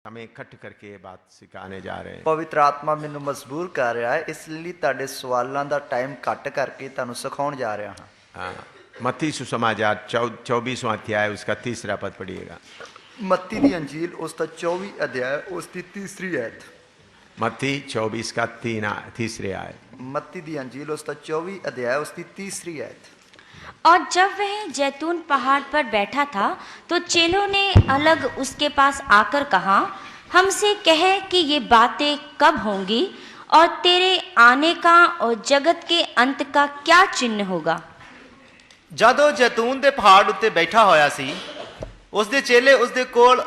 हमें इकट्ठ करके ये बात सिखाने जा रहे हैं। ਪਵਿੱਤਰ ਆਤਮਾ ਮੈਨੂੰ ਮਜਬੂਰ ਕਰ ਰਿਹਾ ਹੈ, ਇਸ ਲਈ ਤੁਹਾਡੇ ਸਵਾਲਾਂ ਦਾ ਟਾਈਮ ਕੱਟ ਕਰਕੇ ਤੁਹਾਨੂੰ ਸਿਖਾਉਣ ਜਾ ਰਿਹਾ ਹਾਂ। मत्ती सुसमाचार 24वां अध्याय उसका 3रा पद पढ़िएगा। ਮੱਤੀ ਦੀ ਅੰਜੀਲ ਉਸ ਦਾ 24 ਅਧਿਆਇ ਉਸ ਦੀ ਤੀਸਰੀ ਆਇਤ। मत्ती 24 का 3री आयत। मत्ती दी अंजील उसका 24 अध्याय उसकी तीसरी आयत। और जब वह जैतून पहाड़ पर बैठा था तो चेलों ने अलग उसके पास आकर कहा, हमसे कह कि ये बातें कब होंगी और तेरे आने का और जगत के अंत का क्या चिन्ह होगा। ਜਦੋਂ ਜੈਤੂਨ ਦੇ ਪਹਾੜ ਉੱਤੇ ਬੈਠਾ ਹੋਇਆ ਸੀ, ਉਸ ਦੇ ਚੇਲੇ ਉਸ ਦੇ ਕੋਲ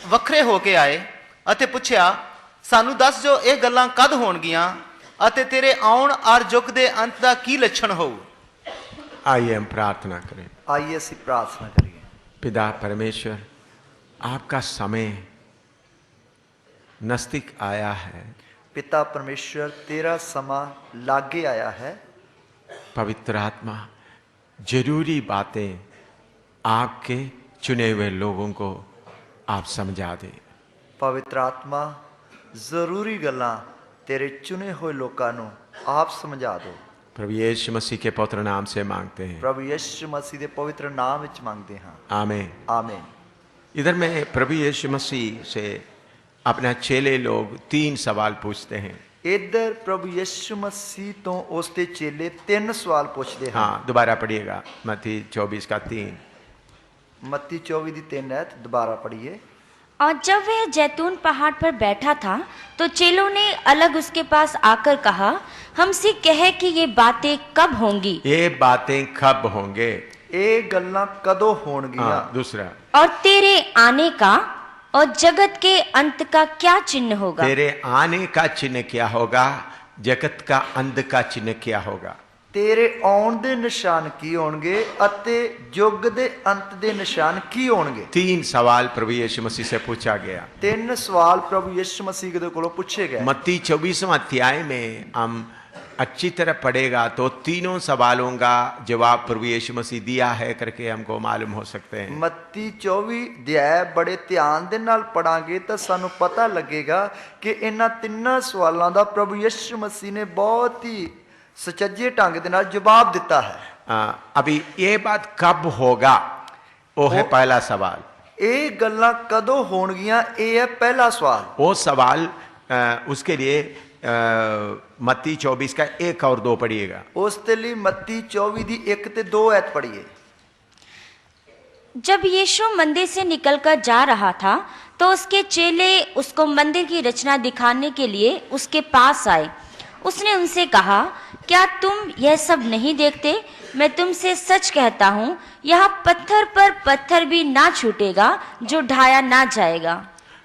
ਵੱਖਰੇ ਹੋ ਕੇ ਆਏ ਅਤੇ ਪੁੱਛਿਆ, ਸਾਨੂੰ ਦੱਸ ਜੋ ਇਹ ਗੱਲਾਂ ਕਦ ਹੋਣਗੀਆਂ ਅਤੇ ਤੇਰੇ ਆਉਣ ਔਰ ਯੁੱਗ ਦੇ ਅੰਤ ਦਾ ਕੀ ਲੱਛਣ ਹੋਊ। आइए हम प्रार्थना करें। आइए ਅਸੀਂ प्रार्थना करिए। पिता परमेश्वर, आपका समय नजदीक आया है। पिता परमेश्वर, तेरा समा लागे आया है। पवित्र आत्मा जरूरी बातें आपके चुने हुए लोगों को आप समझा दे। पवित्र आत्मा जरूरी गल्लां तेरे चुने हुए लोगों को आप समझा दो। प्रभु यीशु मसीह के पवित्र नाम से मांगते हैं। प्रभु यीशु मसीह के पवित्र नाम विच मांगते हैं। आमीन आमीन। इधर में प्रभु यीशु मसीह से अपना चेले लोग 3 सवाल पूछते हैं। इधर प्रभु यीशु मसीह तो उसके चेले 3 सवाल पूछते हैं। हाँ, दोबारा पढ़िएगा। मत्ती 24 का 3। मत्ती 24 की 3 आयत दोबारा पढ़िए। और जब वह जैतून पहाड़ पर बैठा था तो चेलों ने अलग उसके पास आकर कहा, हमसे कह कि ये बातें कब होंगी। ये बातें कब होंगे। ये गल्लां कदों होणगियां। दूसरा, और तेरे आने का और जगत के अंत का क्या चिन्ह होगा। तेरे आने का चिन्ह क्या होगा, जगत का अंत का चिन्ह क्या होगा। तेरे आउण दे निशान की होणगे अते युग दे अंत दे निशान की होणगे। 3 सवाल प्रभु यीशु मसीह से पूछा गया। 3 सवाल प्रभु यीशु मसीह के कोलों पूछे गए। मत्ती 24वां अध्याय में हम अच्छी तरह पढ़ेगा तो तीनों सवालों का जवाब प्रभु यीशु मसीह दिया है करके हमको मालूम हो सकते हैं। मत्ती 24 अध्याय बड़े ध्यान दे नाल पढ़ांगे तो सानू पता लगेगा कि इन्हां 3 सवालों का प्रभु यीशु मसीह ने बहुत ही सचज्जे ढंग दे नाल जवाब दिता है। अभी ये बात कब होगा वो है पहला सवाल। ये गल्लां कदों होणगियां ये है पहला सवाल। वो सवाल उसके लिए मत्ती 24 का 1 और 2 पढ़िएगा। उसके लिए मत्ती 24 की 1 ते 2 आयत पढ़िए। जब यीशु मंदिर से निकलकर जा रहा था तो उसके चेले उसको मंदिर की रचना दिखाने के लिए उसके पास आए। उसने उनसे कहा, क्या तुम यह सब नहीं देखते। मैं तुमसे सच कहता हूँ, यहाँ पत्थर पर पत्थर भी ना छूटेगा जो ढाया ना जाएगा।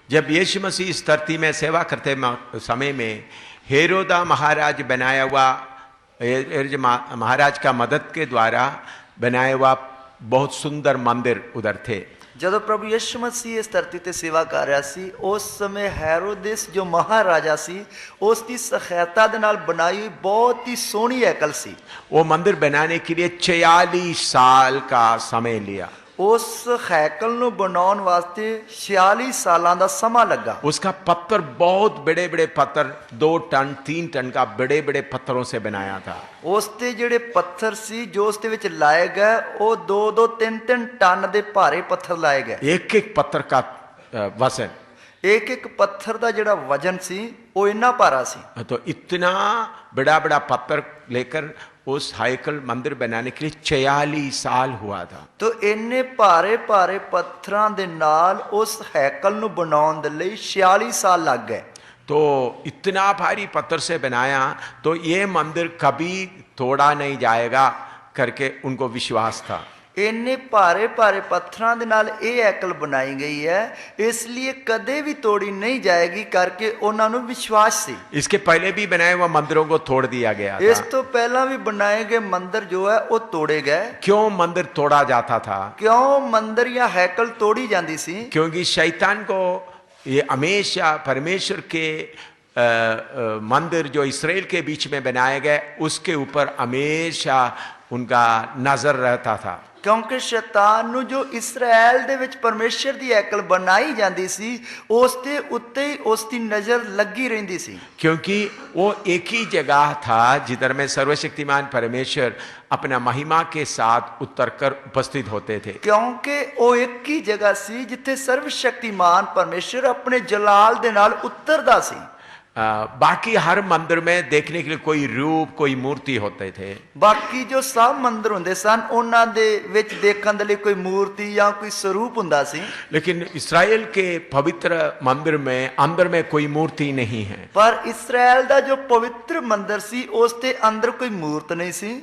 जब यीशु मसीह इस धरती में सेवा करते समय में हेरोदा महाराज बनाया हुआ, महाराज का मदद के द्वारा बनाया हुआ बहुत सुंदर मंदिर उधर थे। जब प्रभु यीशु मसीह इस धरती ते सेवा कर रहा सी, उस समय हेरोदेस जो महाराजा सी, उसकी सहायता दे नाल बनाई हुई बहुत ही सोहनी हैकल सी। वो मंदिर बनाने के लिए 46 साल का समय लिया। उस हैकल नु बनाने वास्ते 46 सालां दा समा लगा। उसका पत्थर बहुत बड़े बड़े पत्थर, 2 टन 3 टन का बड़े बड़े पत्थरों से बनाया था। उसते जेड़े पत्थर सी जो उसते विच लाए गए वो 2-2 3-3 टन दे भारे पत्थर लाए गए। एक एक पत्थर का वजन, एक एक पत्थर दा जेड़ा वजन सी वो इन्ना भारा सी। तो इतना बड़ा बड़ा पत्थर लेकर उस हाइकल मंदिर बनाने के लिए 46 साल हुआ था। तो इन्ने भारे भारे पत्थरां दे नाल उस हैकल नु बनाउण दे लई 46 साल लग गए। तो इतना भारी पत्थर से बनाया तो ये मंदिर कभी तोड़ा नहीं जाएगा करके उनको विश्वास था। इन्ने भारे भारे पत्थरां दे नाल ये हैकल बनाई गई है, इसलिए कदे भी तोड़ी नहीं जाएगी करके उन्हां नूं विश्वास सी। इसके पहले भी बनाए हुए मंदिरों को तोड़ दिया गया था। इस तो पहला भी बनाए गए मंदिर जो है वो तोड़े गए। क्यों मंदिर तोड़ा जाता था। क्यों मंदिर या हैकल तोड़ी जाती सी। क्योंकि शैतान को ये हमेशा परमेश्वर के मंदिर जो इस्राएल के बीच में बनाए गए उसके ऊपर हमेशा उनका नजर रहता था। ਕਿਉਂਕਿ ਸ਼ੈਤਾਨ ਨੂੰ ਜੋ ਇਸਰਾਇਲ ਦੇ ਵਿੱਚ ਪਰਮੇਸ਼ਰ ਦੀ ਹੈਕਲ ਬਣਾਈ ਜਾਂਦੀ ਸੀ ਉਸ ਦੇ ਉੱਤੇ ਹੀ ਉਸ ਦੀ ਨਜ਼ਰ ਲੱਗੀ ਰਹਿੰਦੀ ਸੀ। क्योंकि वो एक ही जगह था जिधर में सर्वशक्तिमान परमेश्वर अपना महिमा के साथ उतर कर उपस्थित होते थे। ਕਿਉਂਕਿ ਉਹ ਇੱਕ ਹੀ ਜਗ੍ਹਾ ਸੀ ਜਿੱਥੇ ਸਰਵ ਸ਼ਕਤੀਮਾਨ ਪਰਮੇਸ਼ਰ ਆਪਣੇ ਜਲਾਲ ਦੇ ਨਾਲ ਉਤਰਦਾ ਸੀ। बाकी हर मंदिर में देखने के लिए कोई रूप कोई मूर्ति होते थे। ਬਾਕੀ ਜੋ ਸਭ ਮੰਦਰ ਹੁੰਦੇ ਸਨ ਉਹਨਾਂ ਦੇ ਵਿੱਚ ਦੇਖਣ ਦੇ ਲਈ ਕੋਈ ਮੂਰਤੀ ਜਾਂ ਕੋਈ ਸਰੂਪ ਹੁੰਦਾ ਸੀ। लेकिन इस्राएल के पवित्र मंदिर में अंदर में कोई मूर्ति नहीं है। ਪਰ ਇਸਰਾਇਲ ਦਾ ਜੋ ਪਵਿੱਤਰ ਮੰਦਰ ਸੀ ਉਸ ਦੇ ਅੰਦਰ ਕੋਈ ਮੂਰਤ ਨਹੀਂ ਸੀ।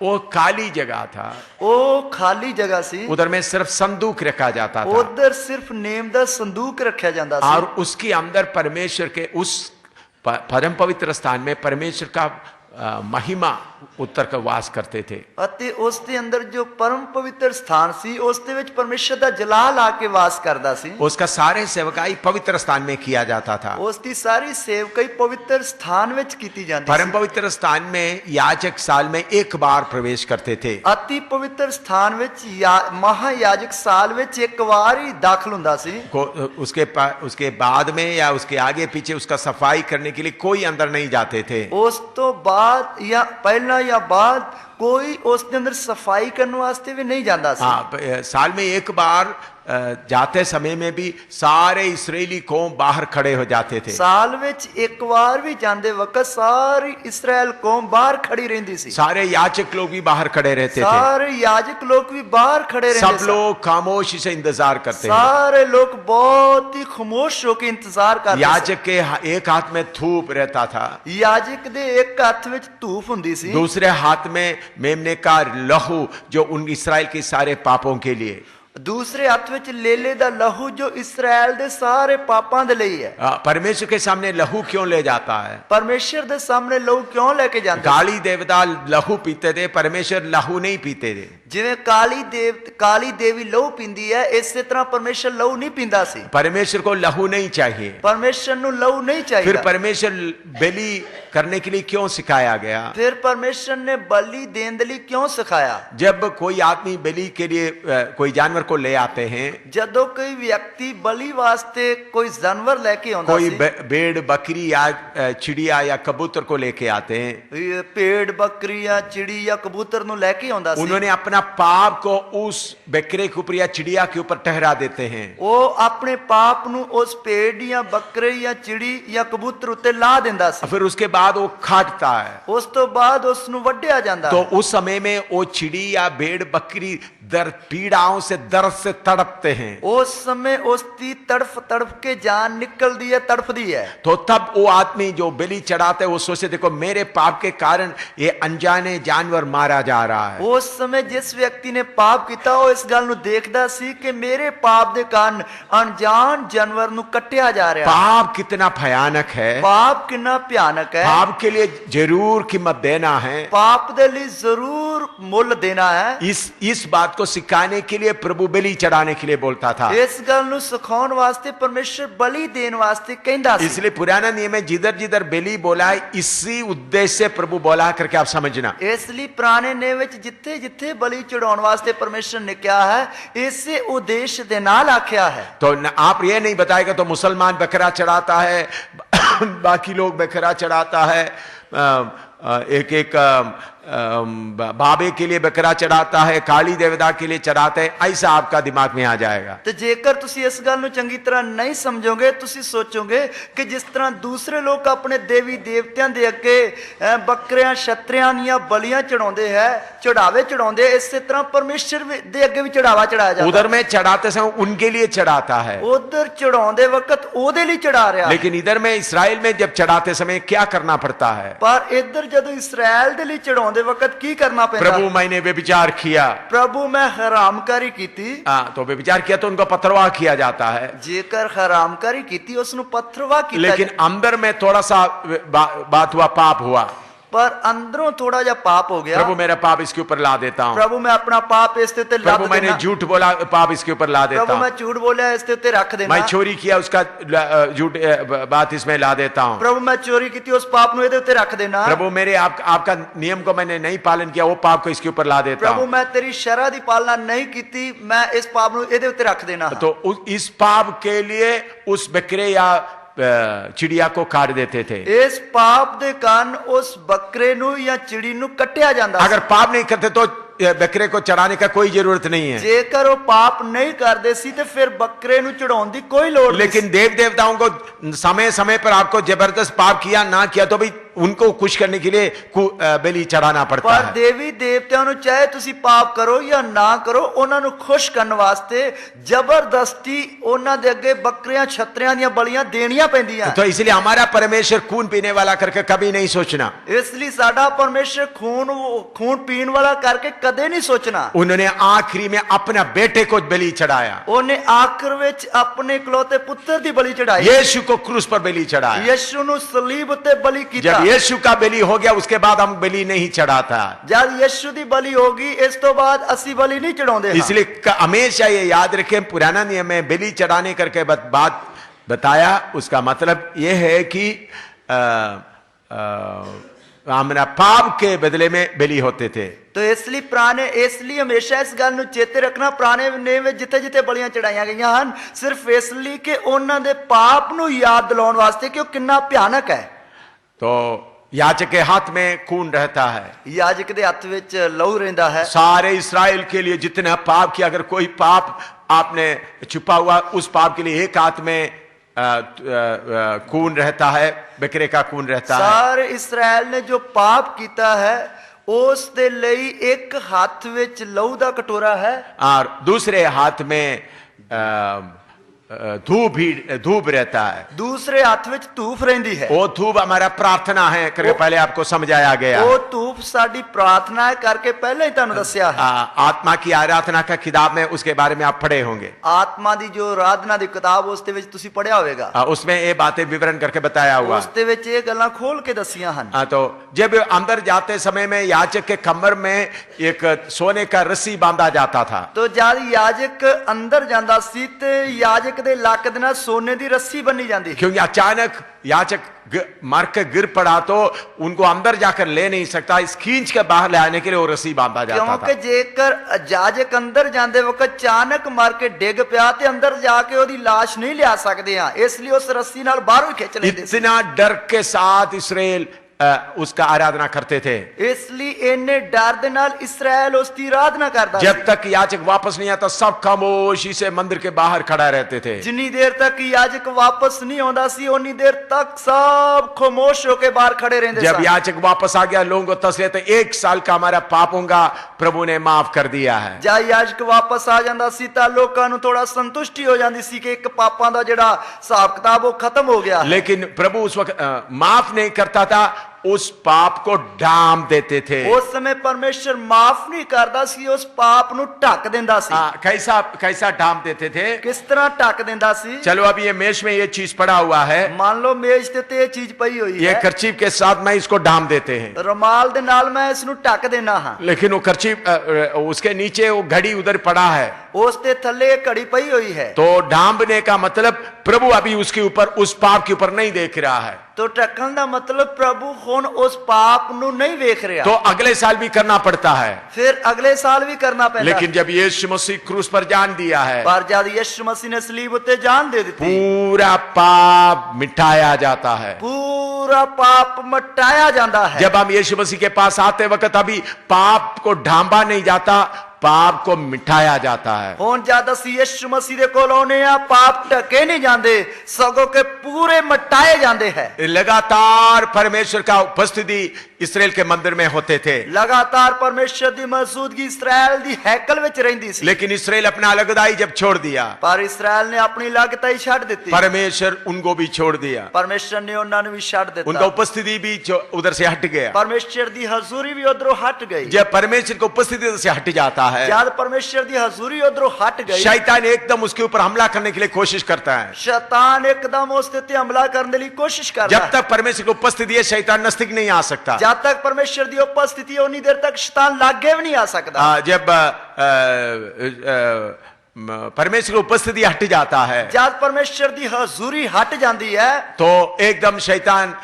वो खाली जगह था। ਉਹ ਖਾਲੀ ਜਗ੍ਹਾ ਸੀ। उधर में सिर्फ संदूक रखा जाता था ਉਧਰ ਸਿਰਫ ਨੇਮ ਦਾ ਸੰਦੂਕ ਰੱਖਿਆ ਜਾਂਦਾ ਸੀ। और उसके अंदर परमेश्वर के उस परम पवित्र स्थान में परमेश्वर का महिमा उतर कर वास करते थे। ਅਤੇ ਉਸ ਦੇ ਅੰਦਰ ਜੋ ਪਰਮ ਪਵਿੱਤਰ ਸਥਾਨ ਸੀ ਉਸ ਦੇ ਵਿੱਚ ਪਰਮੇਸ਼ਰ ਦਾ ਜਲਾਲ ਆ ਕੇ ਵਾਸ ਕਰਦਾ ਸੀ। उसका सारे सेवकाई पवित्र स्थान में किया जाता था। ਉਸ ਦੀ ਸਾਰੀ ਸੇਵਕਾਈ ਪਵਿੱਤਰ ਸਥਾਨ ਵਿੱਚ ਕੀਤੀ ਜਾਂਦੀ परम ਸੀ। पवित्र स्थान में याजक साल में एक बार प्रवेश करते थे। ਅਤੀ ਪਵਿੱਤਰ ਸਥਾਨ ਵਿੱਚ ਮਹਾਯਾਜਕ ਸਾਲ ਵਿੱਚ ਇੱਕ ਵਾਰ ਹੀ ਦਾਖਲ ਹੁੰਦਾ ਸੀ। उसके बाद में या उसके आगे पीछे उसका सफाई करने के लिए कोई अंदर नहीं जाते थे। ਉਸ ਤੋਂ ਬਾਅਦ ਜਾਂ ਪਹਿਲਾਂ ਜਾਂ ਬਾਅਦ ਕੋਈ ਉਸ ਦੇ ਅੰਦਰ ਸਫਾਈ ਕਰਨ ਵਾਸਤੇ ਵੀ ਨਹੀਂ ਜਾਂਦਾ ਸੀ। हाँ, साल में एक बार जाते समय में भी सारे इस्राएली कौम बाहर खड़े हो जाते थे। ਸਾਲ ਵਿੱਚ ਇੱਕ ਵਾਰ ਵੀ ਜਾਂਦੇ ਵਕਤ ਸਾਰੀ ਇਸਰਾਇਲ ਕੌਮ ਬਾਹਰ ਖੜੀ ਰਹਿੰਦੀ ਸੀ। सारे याचक लोग भी बाहर खड़े रहते थे। ਸਾਰੇ याजक लोग ਵੀ ਬਾਹਰ खड़े रहते सब लोग खामोशी से इंतजार करते हैं। सारे लोग बहुत ही खामोश होकर इंतजार करते याजक के एक हाथ में थूप रहता था, याजक दे एक हथ ਵਿੱਚ ਧੂਪ ਹੁੰਦੀ ਸੀ। दूसरे हाथ में मेमने का लहू जो उन इस्राएल के सारे पापों के लिए, दूसरे हथ ਵਿੱਚ ਲੇਲੇ ਦਾ ਲਹੂ ਜੋ ਇਸਰਾਇਲ ਦੇ ਸਾਰੇ ਪਾਪਾਂ ਦੇ ਲਈ ਹੈ। परमेश्वर के सामने लहू क्यों ले जाता है? परमेश्वर ਦੇ ਸਾਹਮਣੇ ਲਹੂ ਕਿਉਂ ਲੈ ਕੇ ਜਾਂਦੇ? काली देवता लहू पीते थे, परमेश्वर लहू नहीं पीते थे। ਜਿਵੇਂ ਕਾਲੀ ਦੇਵੀ ਲਹੂ ਪੀਂਦੀ ਹੈ ਇਸੇ ਤਰ੍ਹਾਂ ਪਰਮੇਸ਼ਰ ਲਹੂ ਨਹੀਂ ਪੀਂਦਾ ਸੀ। परमेश्वर को लहू नहीं चाहिए। परमेश्वर ਨੂੰ ਲਹੂ ਨਹੀਂ फिर ਚਾਹੀਦਾ। परमेश्वर बलि करने के लिए क्यों सिखाया गया? फिर परमेश्वर ने बलि देने के लिए क्यों सिखाया? जब कोई आदमी बलि के लिए कोई जानवर को ले आते हैं, जदों कोई व्यक्ति बलि वास्ते कोई जानवर लेके आंदा कोई सी, भेड़ बकरी या चिड़िया या कबूतर को लेके आते हैं, ये पेड़ बकरी या चिड़ी या कबूतर नु लेके आंदा सी, उन्होंने अपना पाप को उस बकरे के ऊपर या चिड़िया के ऊपर ठहरा देते हैं। वो अपने पाप नु उस पेड़ या बकरे या चिड़ी या कबूतर उत्ते ला देंदा सी। फिर उसके बाद वो खाटता है, उस तो बाद उस नु वड्डिया जांदा। तो उस समय में वो चिड़ी या भेड़ बकरी दर्द पीड़ाओं से दर्द से तड़पते हैं। उस समय उसकी तड़फ तड़फ के जान निकलती है, तड़फती है। तो तब वो आदमी जो बलि चढ़ाते वो सोचे देखो मेरे पाप के कारण ये अनजाने जानवर मारा जा रहा है। उस समय जिस व्यक्ति ने पाप किया वो इस गल नु देखदा सी कि मेरे पाप दे कारण अनजान जानवर नु कट्टिया जा रहा है। पाप कितना भयानक है, पाप कितना भयानक है। पाप के लिए जरूर कीमत देना है, पाप दे लिए जरूर मुल देना है। इस बात को सिखाने के लिए प्रभु बलि चढ़ाने के लिए बोलता था। इस गल नु सिखाउण वास्ते परमेश्वर बलि देने वास्ते कहंदा सी। इसलिए पुराना नियम में जिधर जिधर बलि बोला है इसी उद्देश्य से प्रभु बोला करके आप समझना। इसलिए पुराने नियम विच जिथे जिथे बलि चढ़ाउण वास्ते परमेश्वर ने कहा है इसे उद्देश्य दे नाल आख्या है। तो आप ये नहीं बताएगा तो मुसलमान बकरा चढ़ाता है बाकी लोग बकरा चढ़ाता है, एक एक बाबे के लिए बकरा चढ़ाता है, काली देवता के लिए चढ़ाते हैं, ऐसा आपका दिमाग में आ जाएगा। तो जेकर तुसी इस गल नु चंगी तरह नहीं समझोगे तुसी सोचोगे कि जिस तरह दूसरे लोग अपने देवी देवतियां दे अगे बकरियां छतरियां या बलियां चढ़ाउंदे है, चढ़ावे चढ़ाउंदे, इसी तरह परमेश्वर दे अगे भी चढ़ावा चढ़ाया जाता है। उधर में चढ़ाते समय उनके लिए चढ़ाता है, उधर चढ़ाउंदे वक्त ओदे लिए चढ़ा रहा है। लेकिन इधर में इस्राएल में जब चढ़ाते समय क्या करना पड़ता है? पर इधर जदों इस्राएल दे लिए चढ़ाउंदे वक्त की करना पैंदा? प्रभु मैंने व्यभिचार किया, प्रभु मैं हरामकारी कीती। तो व्यभिचार किया तो उनको पथरवाह किया जाता है। जेकर हरामकारी कीती उसनु पथरवाह कीता। लेकिन अंदर में थोड़ा सा बात हुआ, पाप हुआ, ਪਰ ਅੰਦਰੋਂ ਥੋੜਾ ਜਿਹਾ ਪਾਪ ਹੋ ਗਿਆ। प्रभु मेरा पाप इसके ऊपर ला देता हूं। ਪ੍ਰਭੂ ਮੈਂ ਆਪਣਾ ਪਾਪ ਇਸ ਦੇ ਉੱਤੇ ਲੱਦ प्रभु मैंने ਦੇਣਾ। झूठ बोला, पाप इसके ऊपर ला देता ਪ੍ਰਭੂ ਮੈਂ हूं। ਝੂਠ ਬੋਲਿਆ ਇਸ ਦੇ ਉੱਤੇ ਰੱਖ ਦੇਣਾ। मैं चोरी किया, उसका झूठ बात इसमें ला देता हूं। ਪ੍ਰਭੂ ਮੈਂ ਚੋਰੀ ਕੀਤੀ ਉਸ ਪਾਪ ਨੂੰ ਇਹਦੇ ਉੱਤੇ ਰੱਖ ਦੇਣਾ। प्रभु मेरे आपका नियम को मैंने नहीं पालन किया, वो पाप को इसके ऊपर ला देता ਪ੍ਰਭੂ हूं। ਮੈਂ ਤੇਰੀ ਸ਼ਰ੍ਹਾ ਦੀ ਪਾਲਣਾ ਨਹੀਂ ਕੀਤੀ, ਮੈਂ ਇਸ ਪਾਪ ਨੂੰ ਇਹਦੇ ਉੱਤੇ ਰੱਖ ਦੇਣਾ। तो इस पाप के लिए उस बकरे या चिड़िया को काट देते थे। ਇਸ ਪਾਪ ਦੇ ਕਾਰਨ ਉਸ ਬੱਕਰੇ ਨੂੰ ਜਾਂ ਚਿੜੀ ਨੂੰ ਕੱਟਿਆ ਜਾਂਦਾ ਸੀ। अगर पाप नहीं करते तो बकरे को चढ़ाने का कोई जरूरत नहीं है। ਜੇਕਰ ਉਹ ਪਾਪ ਨਹੀਂ ਕਰਦੇ ਸੀ ਤੇ ਫਿਰ ਬੱਕਰੇ ਨੂੰ ਚੜਾਉਣ ਦੀ ਕੋਈ ਲੋੜ ਨਹੀਂ। लेकिन देव देवताओं को समय समय पर आपको जबरदस्त पाप किया ना किया तो भी उनको खुश करने के लिए बलि चढ़ाना पड़ता ਪਰ है। ਦੇਵੀ ਦੇਵਤਿਆਂ ਨੂੰ ਚਾਹੇ ਤੁਸੀਂ ਪਾਪ ਕਰੋ ਜਾਂ ਨਾ ਕਰੋ, ਉਹਨਾਂ ਨੂੰ ਖੁਸ਼ ਕਰਨ ਵਾਸਤੇ ਜ਼ਬਰਦਸਤੀ ਉਹਨਾਂ ਦੇ ਅੱਗੇ ਬੱਕਰੀਆਂ ਛਤਰਿਆਂ ਦੀਆਂ ਬਲੀਆਂ ਦੇਣੀਆਂ ਪੈਂਦੀਆਂ। तो इसलिए हमारा परमेश्वर खून पीने वाला करके कभी नहीं सोचना। ਇਸ ਲਈ ਸਾਡਾ ਪਰਮੇਸ਼ਰ ਖੂਨ ਪੀਣ ਵਾਲਾ ਕਰਕੇ ਕਦੇ ਨਹੀਂ ਸੋਚਣਾ। उन्होंने आखिरी में अपना बेटे को बलि चढ़ाया, ਉਹਨੇ ਆਖਰ ਵਿੱਚ ਆਪਣੇ ਇਕਲੌਤੇ ਪੁੱਤਰ ਦੀ ਬਲੀ ਚੜਾਈ। यीशु को क्रूस पर बलि चढ़ाया। ਯਿਸੂ ਨੂੰ ਸਲੀਬ ਉੱਤੇ ਬਲੀ ਕੀਤਾ। जब यीशु का बलि हो गया उसके बाद हम बलि नहीं चढ़ाता। ਜਦ ਯਿਸੂ ਦੀ ਬਲੀ ਹੋਗੀ ਇਸ ਤੋਂ ਬਾਅਦ ਅਸੀਂ ਬਲੀ नहीं ਚੜਾਉਂਦੇ। इसलिए हमेशा ये याद रखें, पुराना नियम में बलि चढ़ाने करके बात बताया, उसका मतलब ये है कि हमारा पाप के बदले में बलि होते थे। तो ਇਸ ਲਈ ਹਮੇਸ਼ਾ ਇਸ ਗੱਲ ਨੂੰ ਚੇਤੇ ਰੱਖਣਾ, ਪੁਰਾਣੇ ਨਿਯਮ ਵਿੱਚ ਜਿੱਥੇ ਜਿੱਥੇ ਬਲੀਆਂ ਚੜਾਈਆਂ ਗਈਆਂ ਹਨ ਸਿਰਫ ਇਸ ਲਈ ਕਿ ਉਹਨਾਂ ਦੇ ਪਾਪ ਨੂੰ ਯਾਦ ਦਿਲਾਉਣ ਵਾਸਤੇ ਕਿ ਉਹ ਕਿੰਨਾ ਭਿਆਨਕ ਹੈ। तो याजक के हाथ में खून रहता है, याजक ਦੇ हत्थ ਵਿੱਚ लहू ਰਹਿੰਦਾ है। सारे इस्राएल के लिए जितने पाप किया, अगर कोई पाप आपने छुपा हुआ उस पाप के लिए एक हाथ में खून रहता है, बकरे का खून रहता है। ਸਾਰੇ ਇਸਰਾਇਲ ਨੇ ਜੋ ਪਾਪ ਕੀਤਾ ਹੈ ਉਸ ਦੇ ਲਈ ਇੱਕ ਹੱਥ ਵਿੱਚ ਲਹੂ ਦਾ ਕਟੋਰਾ ਹੈ और दूसरे हाथ में धूप रहता है। ਦੂਸਰੇ ਹੱਥ ਵਿੱਚ ਧੂਪ ਰਹਿੰਦੀ ਹੈ। वो धूप हमारा प्रार्थना है करके पहले आपको समझाया गया। ਉਹ ਧੂਪ ਸਾਡੀ ਪ੍ਰਾर्थना है ਕਰਕੇ ਪਹਿਲਾਂ ਹੀ ਤੁਹਾਨੂੰ ਦੱਸਿਆ ਹੈ। आत्मा की आराधना का किताब में उसके बारे में आप पढ़े होंगे। ਆਤਮਾ ਦੀ ਜੋ ਆਰਾਧਨਾ ਦੀ ਕਿਤਾਬ ਉਸ ਦੇ ਵਿੱਚ ਤੁਸੀਂ ਪੜਿਆ ਹੋਵੇਗਾ। उसमें ये बातें विवरण करके बताया हुआ। ਉਸ ਦੇ ਵਿੱਚ ਇਹ ਗੱਲਾਂ ਖੋਲ ਕੇ ਦੱਸੀਆਂ ਹਨ। तो जब अंदर जाते समय में याजक के कमर में एक सोने का रस्सी बांधा जाता था। तो जब याजक अंदर ਜਾਂਦਾ ਸੀ ਤੇ याजक ਦੇ ਲੱਕ ਦੇ ਨਾਲ ਸੋਨੇ ਦੀ ਰੱਸੀ ਬੰਨੀ ਜਾਂਦੀ। क्योंकि अचानक याचक मर के गिर पड़ा तो उनको अंदर जाकर ले नहीं सकता, इस खींच के बाहर ले आने के लिए वो रस्सी बांधा जाता था। ਕਿਉਂਕਿ ਜੇਕਰ याजक ਅੰਦਰ ਜਾਂਦੇ ਵਕਤ ਅਚਾਨਕ ਮਰ ਕੇ ਡਿੱਗ ਪਿਆ ਤੇ ਅੰਦਰ ਜਾ ਕੇ ਉਹਦੀ ਲਾਸ਼ ਨਹੀਂ ਲਿਆ ਸਕਦੇ ਆ, ਇਸ ਲਈ ਉਸ ਰੱਸੀ ਨਾਲ ਬਾਹਰੋਂ ਹੀ ਖਿੱਚ ਲੈਂਦੇ ਸੀ। इतना डर के साथ इस्राएल उसका आराधना करते थे। ਇਸ ਲਈ ਇੰਨੇ ਡਰ ਦੇ ਨਾਲ ਇਸਰਾਇਲ ਉਸ ਦੀ ਆਰਾਧਨਾ ਕਰਦਾ ਸੀ। जब तक याचक वापस नहीं आता सब खामोशी से मंदिर के बाहर खड़ा रहते थे। जितनी देर तक याजक वापस नहीं आਉਂਦਾ ਸੀ उन्नी देर तक सब खामोश होकर बाहर खड़े रहते। जब याचक वापस आ गया लोगों को तसलियत, 1 साल का हमारा पाप होगा प्रभु ने माफ कर दिया है। जब याजक वापस आ ਜਾਂਦਾ ਸੀ ਤਾਂ ਲੋਕਾਂ ਨੂੰ ਥੋੜਾ ਸੰਤੁਸ਼ਟੀ ਹੋ ਜਾਂਦੀ ਸੀ ਕਿ ਇੱਕ ਪਾਪਾਂ ਦਾ ਜਿਹੜਾ ਹਿਸਾਬ ਕਿਤਾਬ ਉਹ ਖਤਮ ਹੋ ਗਿਆ। लेकिन प्रभु उस वक्त माफ नहीं करता था, उस पाप को ढांप देते थे। उस समय परमेश्वर माफ नहीं करता सी, उस पाप ਨੂੰ ਢੱਕ ਦਿੰਦਾ ਸੀ। कैसा ढांप देते थे? किस तरह ਢੱਕ ਦਿੰਦਾ ਸੀ? चलो अभी ये मेज में ये चीज पड़ा हुआ है, मान लो मेज ਤੇ ਇਹ ਚੀਜ਼ ਪਈ ਹੋਈ ये है, करचीफ के साथ में इसको ढांप देते हैं। रुमाल ਦੇ ਨਾਲ मैं ਇਸ ਨੂੰ ਢੱਕ ਦੇਣਾ ਹਾਂ। लेकिन वो करचीफ उसके नीचे वो घड़ी उधर पड़ा है, ਉਸ ਦੇ ਥੱਲੇ ਇੱਕ ਘੜੀ ਪਈ ਹੋਈ है। तो ढांपने का मतलब प्रभु अभी उसके ऊपर उस पाप के ऊपर नहीं देख रहा है। तो ਢੱਕਣ ਦਾ मतलब प्रभु ਹੁਣ ਉਸ ਪਾਪ ਨੂੰ नहीं ਵੇਖ ਰਿਹਾ। तो अगले साल भी करना पड़ता है। फिर अगले साल भी करना पैंदा। लेकिन जब यीशु मसीह क्रूस पर जान दिया है, पर जब यीशु मसीह ने सलीब उत्ते जान दे दी, पूरा पाप मिटाया जाता है। पूरा पाप मिटाया जाता है। जब हम यीशु मसीह के पास आते वक्त अभी पाप को ढांपा नहीं जाता, पाप को मिटाया जाता है। ਹੁਣ ਜਦ ਅਸੀਂ ਯਿਸੂ ਮਸੀਹ ਦੇ ਕੋਲ ਆਉਨੇ ਆ ਪਾਪ ਢਕੇ ਨਹੀਂ ਜਾਂਦੇ, ਸਗੋਂ ਕਿ ਪੂਰੇ ਮਿਟਾਏ ਜਾਂਦੇ ਹੈ। लगातार परमेश्वर का उपस्थिति इस्राएल के मंदिर में होते थे। लगातार परमेश्वर ਦੀ ਮੌਜੂਦਗੀ ਇਸਰਾਇਲ ਦੀ ਹੈਕਲ ਵਿੱਚ ਰਹਿੰਦੀ ਸੀ। लेकिन इस्राएल अपना अलगदाई जब छोड़ दिया, ਪਰ ਇਸਰਾਇਲ ਨੇ ਆਪਣੀ ਲਗਤਾਈ ਛੱਡ ਦਿੱਤੀ। परमेश्वर उनको भी छोड़ दिया, परमेश्वर ने ਉਹਨਾਂ ਨੂੰ ਵੀ ਛੱਡ ਦਿੱਤਾ। उनका उपस्थिति भी उधर से हट गया। परमेश्वर ਦੀ ਹਜ਼ੂਰੀ ਵੀ ਉਧਰੋਂ हट गई। जब परमेश्वर की उपस्थिति उधर से हट जाता है, जब परमेश्वर ਦੀ ਹਜ਼ੂਰੀ ਉਧਰੋਂ हट गई, शैतान एकदम उसके ऊपर हमला करने के लिए कोशिश करता है। शैतान एकदम उस ते हमला करने की कोशिश करता है। जब तक परमेश्वर की उपस्थिति है शैतान नजदीक नहीं आ सकता। जब जब तक परमेश्वर की उपस्थिति है उन्नी देर तक शैतान लागे भी नहीं आ सकता। जब परमेश्वर की उपस्थिति हट जाता है जब परमेश्वर की हजूरी हट जाती है तो एकदम शैतान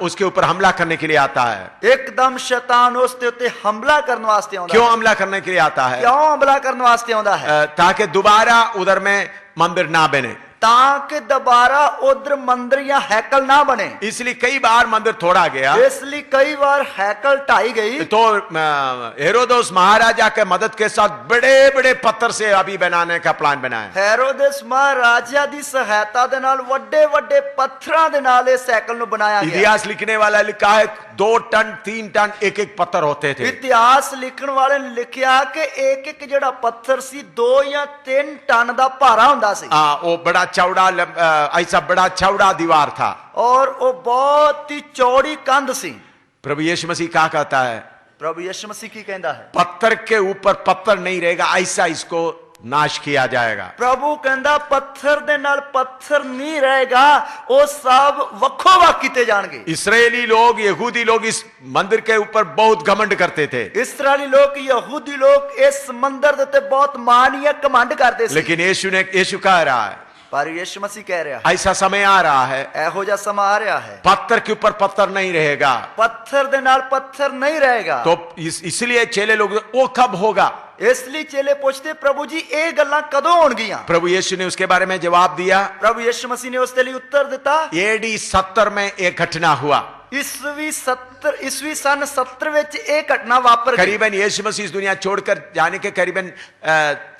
उसके ऊपर हमला करने के लिए आता है। एकदम शैतान उसके उत्ते हमला करने वास्ते आउंदा क्यों है। हमला करने के लिए आता है? क्यों हमला करने वास्ते आउंदा है? ताकि दोबारा उधर में मंदिर ना बने, ताकि दोबारा उधर मंदिर या हैकल ना बने। इसलिए कई बार मंदिर तोड़ा गया। इसलिए कई बार हैकल ढाई गई। तो हेरोदोस महाराजा के मदद के साथ बड़े बड़े पत्थर से अभी बनाने का प्लान बनाया। हेरोदेस महाराजा दी सहायता दे नाल वड्डे वड्डे पत्थरां दे नाल इस हैकल नु बनाया गया। इतिहास लिखने वाला लिखा है 2 टन 3 टन एक एक पत्थर होते थे। इतिहास लिखण वाले ने लिखिया कि एक एक जेड़ा पत्थर सी 2 या 3 टन दा भारा हुंदा सी। वो बड़ा चौड़ा ऐसा बड़ा चौड़ा दीवार था और वो बहुत ही चौड़ी कंध सी। प्रभु यीशु मसीह क्या कहता है? प्रभु यीशु मसीह की कहता है पत्थर के ऊपर पत्थर नहीं रहेगा, ऐसा इसको नाश किया जाएगा। प्रभु कहता पत्थर दे नाल पत्थर नहीं रहेगा, वो सब वक्खो वक् कीते जाणगे। इस्राएली लोग यहूदी लोग इस मंदिर के ऊपर बहुत घमंड करते थे, इस्राएली लोग यहूदी लोग इस मंदिर दे उत्ते बहुत मान या कमांड करते थे। लेकिन यीशु कह रहा है पर यीशु मसीह कह रहा है ऐसा समय आ रहा है, एहो जा समा आ रहा है, पत्थर के ऊपर पत्थर नहीं रहेगा, पत्थर दे नाल पत्थर नहीं रहेगा। तो इसलिए चेले लोग वो कब होगा? इसलिए चेले पूछते प्रभु जी ये गल्लां कदों होणगियां? प्रभु यीशु ने उसके बारे में जवाब दिया। प्रभु यीशु मसीह ने उसके लिए उत्तर दिता। AD 70 में एक घटना हुआ। ईस्वी सन 70 विच एक घटना वापर गई। करीबन यीशु मसीह इस दुनिया छोड़कर जाने के करीबन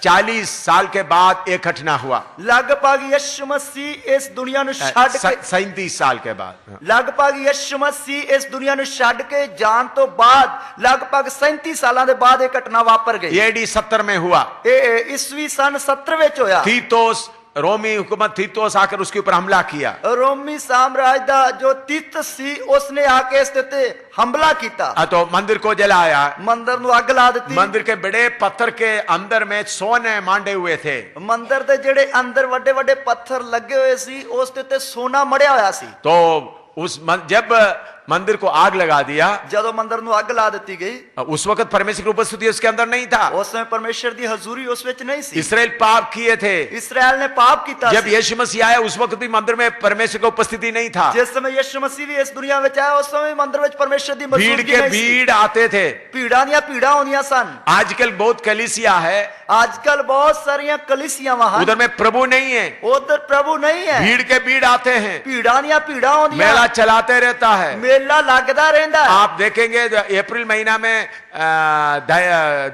40 साल के बाद एक घटना हुआ। लगभग यीशु मसीह इस दुनिया नु छड्ड के 37 साल के बाद लगभग यीशु मसीह इस दुनिया नु छड्ड के जान तो बाद लगभग 37 सालां दे बाद एक घटना वापर गई। AD 70 में हुआ। ईस्वी सन 70 विच होया। तीतोस रोमी हुकूमत तीतोस आकर उसके ऊपर हमला किया। रोमी साम्राज्य दा जो तीतस सी उसने आके इस ते हमला कीता। तो मंदिर को जलाया, मंदिर नु अग ला दी। मंदिर के बड़े पत्थर के अंदर में सोने मांडे हुए थे। मंदिर दे जेड़े अंदर वड्डे वड्डे पत्थर लगे हुए सी उस ते सोना मड़िया होया सी। तो जब मंदिर को आग लगा दिया, जब मंदिर नु आग ला दी गई, उस वक्त परमेश्वर की उपस्थिति उसके अंदर नहीं था। उस समय परमेश्वर की हजूरी उस विच नहीं सी। इसराइल पाप किए थे। इसराइल ने पाप किया। जब यीशु मसीह आया उस वक्त भी मंदिर में परमेश्वर की उपस्थिति नहीं था। जिस समय यीशु मसीह भी इस दुनिया में आया उस समय मंदिर में परमेश्वर की भीड़ के भीड़ आते थे, भीड़ा दियां भीड़ा होंदियां सन। आजकल बहुत कलीसिया है, आजकल बहुत सारियां कलीसियां वहां, उधर में प्रभु नहीं है, उधर प्रभु नहीं है। भीड़ के भीड़ आते हैं, भीड़ा दियां भीड़ा होंदियां, मेला चलाते रहता है, मेला लगता रहता है। आप देखेंगे अप्रैल महीना में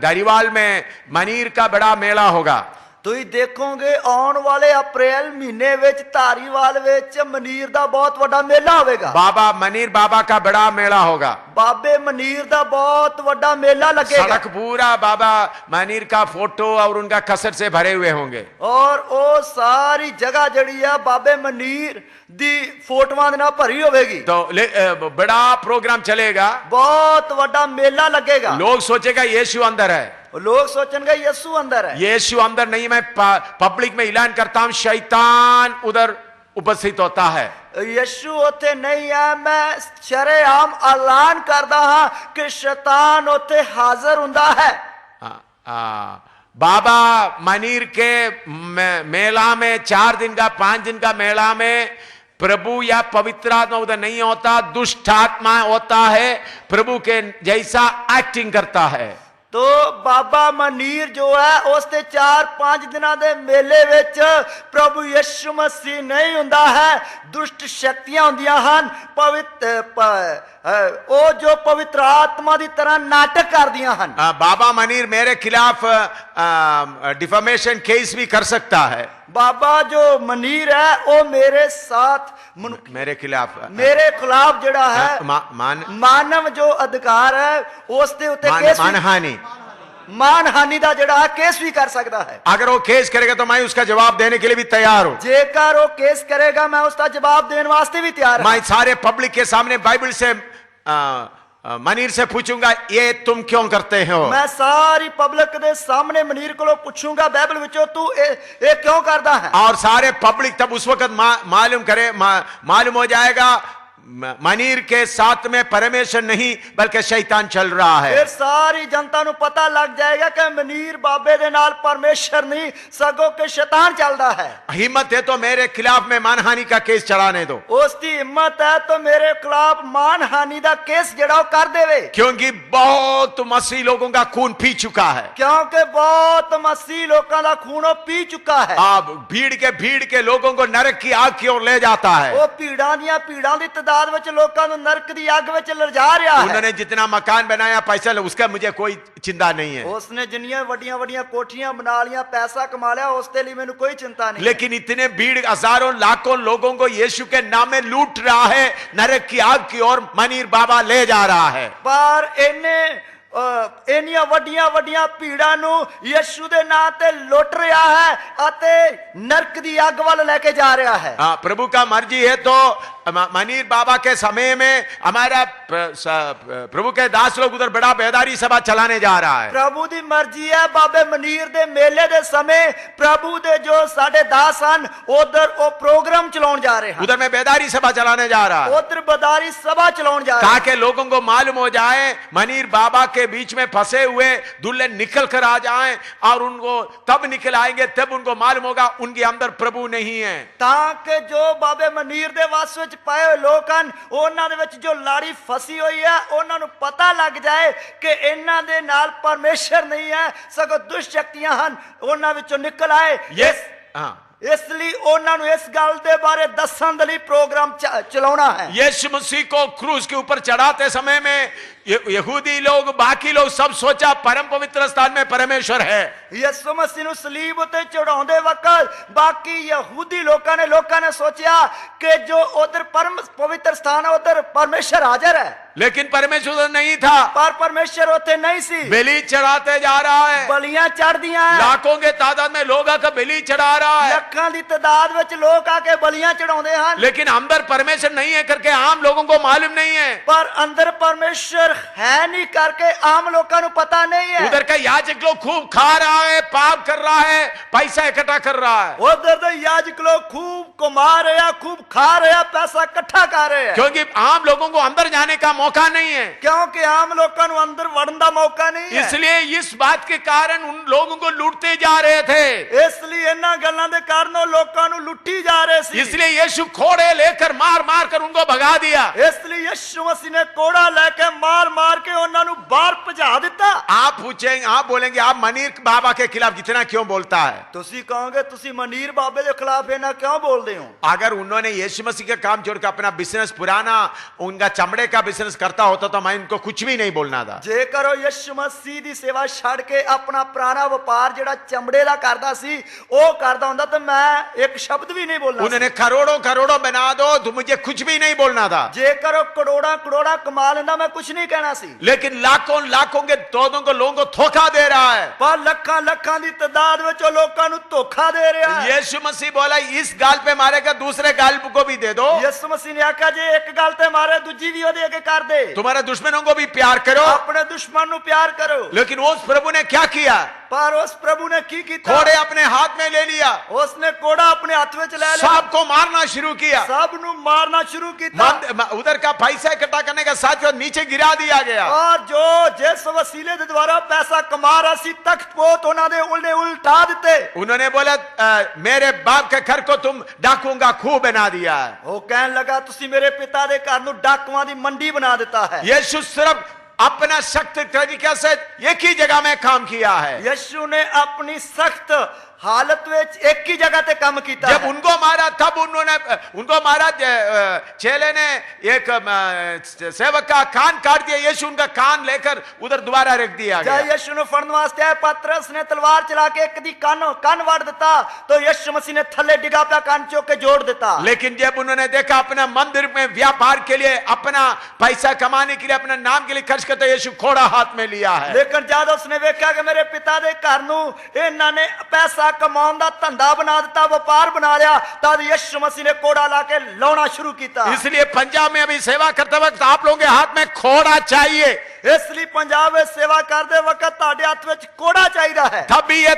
धारीवाल में मनीर का बड़ा मेला होगा। तुम देखोगे आने वाले अप्रैल महीने विच धारीवाल विच मनीर दा बहुत बड़ा मेला होगा। बाबा मनीर बाबा का बड़ा मेला होगा। बाबे मनीर दा बहुत बड़ा मेला लगेगा। सड़क पूरा बाबा मनीर का फोटो और उनका कसर से भरे हुए होंगे। और वो सारी जगह जड़ी है बाबे मनीर दी फोटोआं दे नाल भरी होगी। तो बड़ा प्रोग्राम चलेगा, बहुत बड़ा मेला लगेगा। लोग सोचेगा यीशु अंदर है, लोग सोचेंगे यीशु अंदर है। यीशु अंदर नहीं, मैं पब्लिक में ऐलान करता हूं शैतान उधर उपस्थित होता है। यीशु उथे नहीं है, मैं शरेआम ऐलान करदा हां कि शैतान उथे हाजिर हुंदा है। बाबा मनीर के मेला में 4 दिन का 5 दिन का मेला में प्रभु या पवित्र आत्मा उधर नहीं होता, दुष्ट आत्मा होता है, प्रभु के जैसा एक्टिंग करता है। तो बाबा मनीर जो है उसके 4-5 दिनों के मेले विच प्रभु यीशु मसीह नहीं हुंदा है, दुष्ट शक्तियां हुंदियां हन, वो जो पवित्र आत्मा की तरह नाटक कर दियां हन। बाबा मनीर मेरे खिलाफ डिफेमेशन केस भी कर सकता है। बाबा जो मनीर है वो मेरे साथ मेरे खिलाफ जड़ा है मानव जो अधिकार है उसके उत्ते केस मानहानि का जड़ा केस भी कर सकता है। अगर वो केस करेगा तो मैं उसका जवाब देने के लिए भी तैयार हूं। जेकर वो केस करेगा मैं उसका जवाब देने वास्ते भी तैयार हूं। मैं सारे पब्लिक के सामने बाइबल से मनीर से पूछूंगा ये तुम क्यों करते हो। मैं सारी पब्लिक के सामने मनीर को पूछूंगा बाइबल विचों तू ये क्यों करता है। और सारे पब्लिक तब उस वक्त मालूम हो जाएगा मनीर के साथ में परमेश्वर नहीं बल्कि शैतान चल रहा है। फिर सारी जनता ਨੂੰ पता लग जाएगा कि मनीर बाबे दे नाल परमेश्वर नहीं सगों के शैतान चलदा है। हिम्मत है तो मेरे खिलाफ में मानहानि का केस चढ़ाने दो। उसकी हिम्मत है तो मेरे खिलाफ मानहानि दा केस जड़ा वो कर देवे, क्योंकि बहुत मसीह लोगों का खून पी चुका है। क्योंकि बहुत मसीह लोगों का खून वो पी चुका है। आप भीड़ के लोगों को नरक की आग की ओर ले जाता है। वो भीड़ां दी तादाद विच लोकां नूं नरक दी आग विच लजा रहा है। उन्होंने जितना मकान बनाया पैसा उसका मुझे कोई चिंता नहीं है। उसने जिन्नियां वड्डियां वड्डियां कोठियां बना लिया पैसा कमा लिया उसके लिए मैंने कोई चिंता नहीं। लेकिन इतने भीड़ हजारों लाखों लोगों को यीशु के नाम में लूट रहा है, नरक की आग की ओर मनीर बाबा ले जा रहा है। पर इन्नियां वड्डियां वड्डियां भीड़ां नूं यीशु दे नाम ते लुट रहा है अते नरक दी आग वाल लेके जा रहा है। प्रभु का मर्जी है तो मनीर बाबा के समय में हमारा प्रभु के दास लोग उधर बड़ा बेदारी सभा चलाने जा रहा है। प्रभु दी मर्जी है बाबे मनीर दे मेले दे समय प्रभु दे जो साडे दास हन उधर वो प्रोग्राम चलाउण जा रहे हैं। उधर में बेदारी सभा चलाने जा रहा है, उधर बेदारी सभा चलाउण जा रहे हैं ताकि लोगों को मालूम हो जाए मनीर बाबा के बीच में फंसे हुए दूल्हे निकल कर आ जाएं, और उनको तब निकल आएंगे तब उनको मालूम होगा उनके अंदर प्रभु नहीं है। ताकि जो बाबे मनीर दे वास विच पाए हुए लोग हन उन्हां दे विच जो लाड़ी फसी हुई है उन्हां नूं पता लग जाए कि इन्हां दे नाल परमेश्वर नहीं है सगों दुष्ट शक्तियां हन, उन्हां विचों निकल आए। इसलिए उन्हां नूं इस गल दे बारे दस्सण दे लई प्रोग्राम चलाउणा है। यीशु मसीह को क्रूस के ऊपर चढ़ाते समय में यहूदी लोग बाकी लोग सब सोचा परम पवित्र स्थान में परमेश्वर है। यीशु मसीह नूं सलीब उते चढ़ाउंदे वक्त बाकी यहूदी लोकां ने सोचा कि जो उधर परम पवित्र स्थान है उधर परमेश्वर हाजिर है, लेकिन परमेश्वर उधर नहीं था। पर परमेश्वर उते नहीं सी। बलि चढ़ाते जा रहा है, बलियां चढ़ दियां हैं, लाखों के तादाद में लोग आकर बलि चढ़ा रहा है, लखां दी तादाद विच लोग आके बलियां चढ़ाउंदे हन, लेकिन अंदर परमेश्वर नहीं है करके आम लोगों को मालूम नहीं है। पर अंदर परमेश्वर है नहीं करके आम लोगों को पता नहीं है। उधर का याजक लोग खूब खा रहा है, पाप कर रहा है, पैसा इकट्ठा कर रहा है। उधर के याजक लोग खूब कमा रहे हैं, खूब खा रहे हैं, पैसा इकट्ठा कर रहे हैं, क्योंकि आम लोगों को अंदर जाने का मौका नहीं है, क्योंकि आम लोगों को अंदर वड़न का मौका नहीं है। इसलिए इस बात के कारण उन लोगों को लूटते जा रहे थे। इसलिए इन्हां गल्लां दे कारण लोकां नूं लुट्टी जा रहे सी। इसलिए यीशु घोड़े लेकर मार मार कर उनको भगा दिया। इसलिए यीशु मसीह ने कोड़ा लेके मार मार के उन्हां नूं बाहर भजा दिता। आप पूछेंगे, आप बोलेंगे आप मनीर बाबा के खिलाफ इतना क्यों बोलता है? तुसी कहोगे तुसी मनीर बाबे के खिलाफ इतना क्यों बोलते हो? अगर उन्होंने यीशु मसीह का काम छोड़कर अपना बिजनेस पुराना उनका चमड़े का बिजनेस करता होता तो मैं इनको कुछ भी नहीं बोलना था। जे करो यीशु मसीह दी सेवा छड़ के अपना पुराना व्यापार जेड़ा चमड़े दा करदा सी ओ करदा हुंदा तो मैं एक शब्द भी नहीं बोलना। उन्होंने करोड़ों करोड़ों बना दो तो मुझे कुछ भी नहीं बोलना था। जे करो करोड़ा करोड़ा कमा लेना मैं कुछ नहीं कहना सी। लेकिन लाखों लाखों के लोगों को धोखा दे रहा है। पर लखां लखां दी तादाद विच लोकां नूं धोखा दे रहा है। यीशु मसीह बोला इस गाल पे मारेगा दूसरे गाल को भी दे दो। यीशु मसीह ने आखा जे एक गाल ते मारे दूजी भी ओदे आगे कर दे। तुम्हारे दुश्मनों को भी प्यार करो, अपने दुश्मन नूं प्यार करो। लेकिन उस प्रभु ने क्या किया? पर उस प्रभु ने की कीता? घोड़े अपने हाथ में ले लिया, उसने कोड़ा अपने हाथ में ले लिया, सबको मारना शुरू किया, सब नु मारना शुरू किया। उधर का पैसा इकट्ठा करने का साथ नीचे गिरा दिया गया। और जो जिस वसीले के द्वारा पैसा कमा रहा सी तख्त को तो उन्होंने उल्टा दिते। उन्होंने बोला मेरे बाप के घर को तुम डाकुओं का खूह बना दिया है। वो कहने लगा तुसी मेरे पिता दे घर नु डाकुआं दी मंडी बना देता है। यीशु सिर्फ अपना सख्त तरीके से एक ही जगह में काम किया है। यीशु ने अपनी सख्त हालत में एक ही जगह ते काम किया। जब उनको मारा तब उनको मारा, चेले ने एक सेवक का कान काट दिया। यीशु उनका कान लेकर उधर दोबारा रख दिया गया। जब यीशु ने फड़न वास्ते आए पतरस ने तलवार चला के एक दी कान वाड़ देता तो यीशु मसीह ने थल्ले डिगा पे कान चौक के जोड़ देता। लेकिन जब उन्होंने देखा अपना मंदिर में व्यापार के लिए अपना पैसा कमाने के लिए अपना नाम के लिए खर्च करते यीशु घोड़ा हाथ में लिया है। लेकिन जब उसने देखा कि मेरे पिता दे घर नूं इन्हां ने पैसा कमाउण दा धंधा बना दिता, व्यापार बना लिया, तब यीशु मसीह ने कोड़ा लाके लाना शुरू किया। इसलिए पंजाब में अभी सेवा करते वक्त आप लोगों के हाथ में घोड़ा चाहिए। ਇਸ ਲਈ ਪੰਜਾਬ ਵਿੱਚ ਸੇਵਾ ਕਰਦੇ ਵਕਤ ਤੁਹਾਡੇ ਹੱਥ ਵਿੱਚ ਕੋੜਾ ਚਾਹੀਦਾ ਹੈ तब भी ये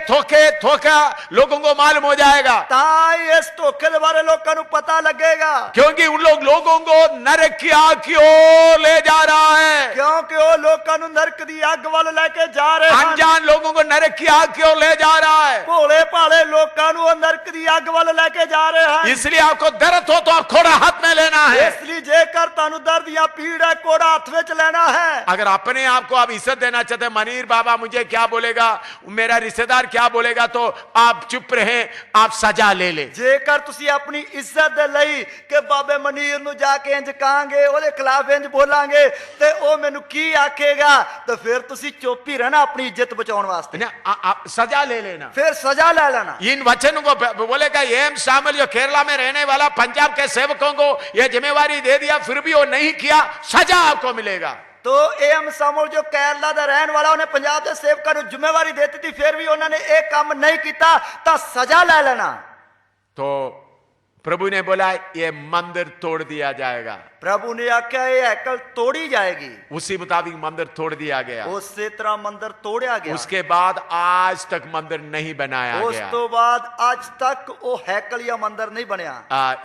धोखा लोगों को मालूम हो जाएगा, ਤਾਂ ਹੀ ਇਸ ਧੋਖੇ ਦੇ ਬਾਰੇ ਲੋਕਾਂ ਨੂੰ ਪਤਾ ਲੱਗੇਗਾ क्योंकि उन लोगों को नरक की आग की ओर ले जा रहा है। ਕਿਉਂਕਿ ਉਹ ਲੋਕਾਂ ਨੂੰ ਨਰਕ ਦੀ ਅੱਗ ਵੱਲ ਲੈ ਕੇ ਜਾ ਰਹੇ ਹਨ अनजान लोगों को नरक की आग की ओर ले जा रहा है। ਭੋਲੇ ਭਾਲੇ ਲੋਕਾਂ ਨੂੰ ਉਹ ਨਰਕ ਦੀ ਅੱਗ ਵੱਲ ਲੈ ਕੇ ਜਾ ਰਹੇ ਹਨ इसलिए आपको दर्द हो तो आप घोड़ा हाथ में लेना है। ਇਸ ਲਈ ਜੇਕਰ ਤੁਹਾਨੂੰ ਦਰਦ ਜਾਂ ਪੀੜ ਹੈ ਕੋੜਾ ਹੱਥ ਵਿੱਚ ਲੈਣਾ ਹੈ अगर अपने आप को आप इज्जत देना चाहते हैं, मनीर बाबा मुझे क्या बोलेगा, मेरा रिश्तेदार क्या बोलेगा, तो आप चुप रहे, आप सजा ले ले। ਜੇਕਰ ਤੁਸੀਂ ਆਪਣੀ ਇੱਜ਼ਤ ਦੇ ਲਈ ਕਿ ਬਾਬੇ ਮਨੀਰ ਨੂੰ ਜਾ ਕੇ ਇੰਜ ਕਹਾਂਗੇ ਉਹਦੇ ਖਿਲਾਫ ਇੰਜ ਬੋਲਾਂਗੇ ਤੇ ਉਹ ਮੈਨੂੰ ਕੀ ਆਖੇਗਾ ਤਾਂ ਫਿਰ ਤੁਸੀਂ ਚੁੱਪ ਹੀ ਰਹਿਣਾ ਆਪਣੀ ਇੱਜ਼ਤ ਬਚਾਉਣ ਵਾਸਤੇ ना, आप सजा ले लेना। ਫਿਰ ਸਜ਼ਾ ਲੈ ਲੈਣਾ इन वचनों को बोलेगा एम शामिल जो केरला में रहने वाला पंजाब के सेवकों को यह जिम्मेवारी दे दिया, फिर भी वो नहीं किया, सजा आपको मिलेगा। तो एम सामोल जो केरला ਦਾ ਰਹਿਣ ਵਾਲਾ ਉਹਨੇ ਪੰਜਾਬ ਦੇ ਸੇਵਕਾਂ ਨੂੰ ਜ਼ਿੰਮੇਵਾਰੀ ਦੇ ਦਿੱਤੀ ਫਿਰ ਵੀ ਉਹਨਾਂ ਨੇ ਇਹ ਕੰਮ ਨਹੀਂ ਕੀਤਾ ਤਾਂ ਸਜ਼ਾ ਲੈ ਲੈਣਾ तो प्रभु ने बोला ये मंदिर तोड़ दिया जाएगा। प्रभु ने आख्या ये हैकल तोड़ी जाएगी उसी मुताबिक मंदिर तोड़ दिया गया। उसी तरह मंदिर तोड़या गया उसके बाद आज तक मंदिर नहीं बनाया उस गया। तो बाद आज तक वो हैकल या मंदिर नहीं बनया।